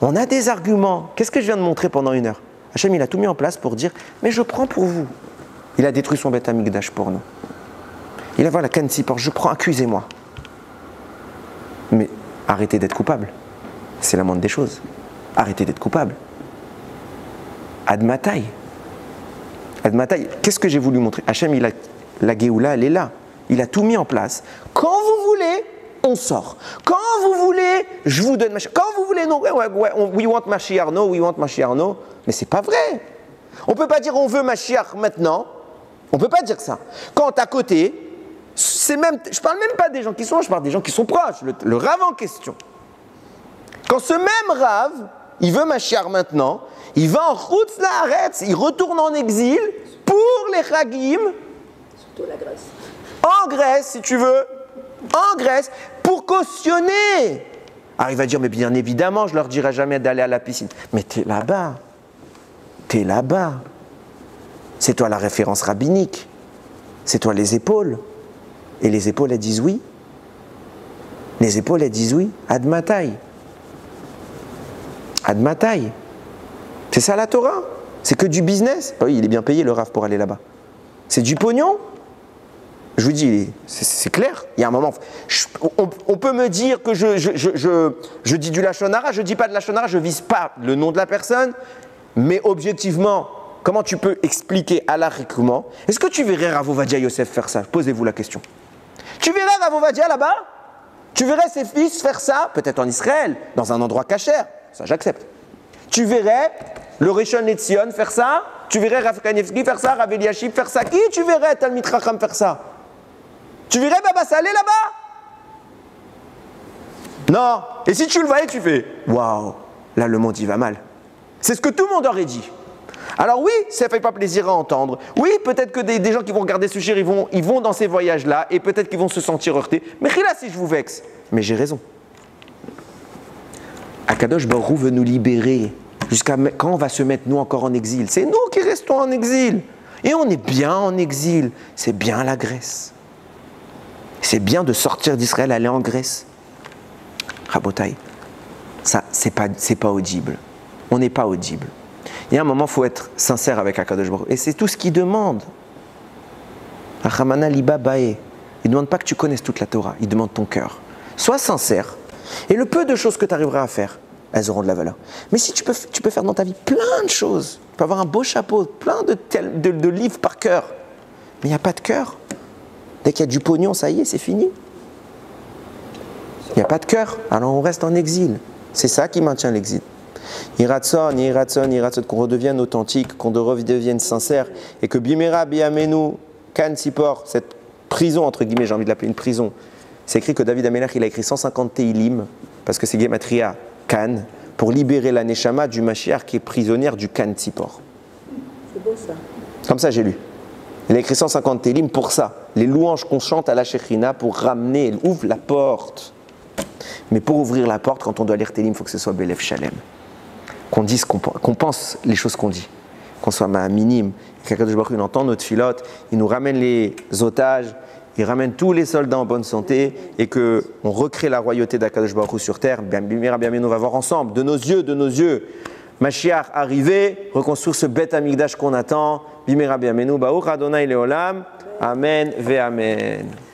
A: On a des arguments. Qu'est-ce que je viens de montrer pendant 1 heure? Hachem, il a tout mis en place pour dire, mais je prends pour vous. Il a détruit son Beth Amikdash pour nous. Il a vu la Kan Tzipor, je prends, accusez-moi. Mais arrêtez d'être coupable. C'est la moindre des choses. Arrêtez d'être coupable. Admatai. Qu'est-ce que j'ai voulu montrer? Hachem, la Géoula, elle est là. Il a tout mis en place. Quand vous voulez, on sort. Quand vous voulez, je vous donne Mashiach. Quand vous voulez, non, we want Mashiach, no, we want Mashiach, no. Mais c'est pas vrai. On peut pas dire on veut Mashiach maintenant. On peut pas dire ça. Quand à côté, je parle même pas des gens qui sont, je parle des gens qui sont proches. Le Rav en question. Quand ce même Rav, il veut Mashiach maintenant, il va en Chutz La'aretz, il retourne en exil pour les Chagim.
B: Surtout la Grèce.
A: En Grèce, si tu veux. En Grèce, pour cautionner. Alors il va dire, mais bien évidemment, je leur dirai jamais d'aller à la piscine. Mais t'es là-bas. T'es là-bas. C'est toi la référence rabbinique. C'est toi les épaules. Et les épaules, elles disent oui. Les épaules, elles disent oui. Admatai. Admatai. C'est ça la Torah. C'est que du business. Ah oui, il est bien payé le Rav pour aller là-bas. C'est du pognon. Je vous dis, c'est clair. Il y a un moment, on peut me dire que je dis du Lachon Hara, je ne dis pas de Lachon Hara, je ne vise pas le nom de la personne, mais objectivement, comment tu peux expliquer halakhiquement? Est-ce que tu verrais Rav Ovadia Yosef faire ça? Posez-vous la question. Tu verrais Rav Ovadia là-bas? Tu verrais ses fils faire ça? Peut-être en Israël, dans un endroit cachère, ça j'accepte. Tu verrais le Rishon LeZion faire ça? Tu verrais Rav Kanievski faire ça? Rav Eliashib faire ça? Qui tu verrais Talmid Chacham faire ça? Tu verrais Baba Salé là-bas? Non. Et si tu le voyais, tu fais waouh, là le monde y va mal. C'est ce que tout le monde aurait dit. Alors oui, ça ne fait pas plaisir à entendre. Oui, peut-être que des gens qui vont regarder ce shir, ils vont dans ces voyages-là et peut-être qu'ils vont se sentir heurtés. Mais là, si je vous vexe. Mais j'ai raison. Akadosh Baruch Hu veut nous libérer. Jusqu'à quand on va se mettre, nous, encore en exil? C'est nous qui restons en exil. Et on est bien en exil. C'est bien la Grèce. C'est bien de sortir d'Israël, aller en Grèce. Rabotai, ça, c'est pas audible. On n'est pas audible. Il y a un moment, il faut être sincère avec Akadosh Baruch Hu. Et c'est tout ce qu'il demande. Rachamana liba bae. Il ne demande pas que tu connaisses toute la Torah. Il demande ton cœur. Sois sincère. Et le peu de choses que tu arriveras à faire, elles auront de la valeur. Mais si tu peux faire dans ta vie plein de choses. Tu peux avoir un beau chapeau, plein de livres par cœur. Mais il n'y a pas de cœur. Dès qu'il y a du pognon, ça y est, c'est fini. Il n'y a pas de cœur, alors on reste en exil. C'est ça qui maintient l'exil. Iratson, qu'on redevienne authentique, qu'on redevienne sincère, et que Bimera, Biamenu, Kan Sipor, cette prison, entre guillemets, j'ai envie de l'appeler une prison, c'est écrit que David Amelech, il a écrit 150 Teilim, parce que c'est Gematria, Kan, pour libérer la Neshama du Mashiach qui est prisonnière du Kan Sipor.
B: C'est beau ça.
A: Comme ça, j'ai lu. Il a écrit 150 Télim pour ça. Les louanges qu'on chante à la Shekhinah pour ramener, elle ouvre la porte. Mais pour ouvrir la porte, quand on doit lire Télim, il faut que ce soit Belev Shalem. Qu'on dise, qu'on pense les choses qu'on dit. Qu'on soit minime. Qu'Akadosh Baruch Hu entend notre filote, il nous ramène les otages, il ramène tous les soldats en bonne santé et qu'on recrée la royauté d'Akadosh Baruch Hu sur terre. Bimera Biaménu, on va voir ensemble, de nos yeux. Mashiach arrivé, reconstruire ce Beth Amikdash qu'on attend. Bimera Biaménu, Baruch Adonai Leolam. Amen ve Amen.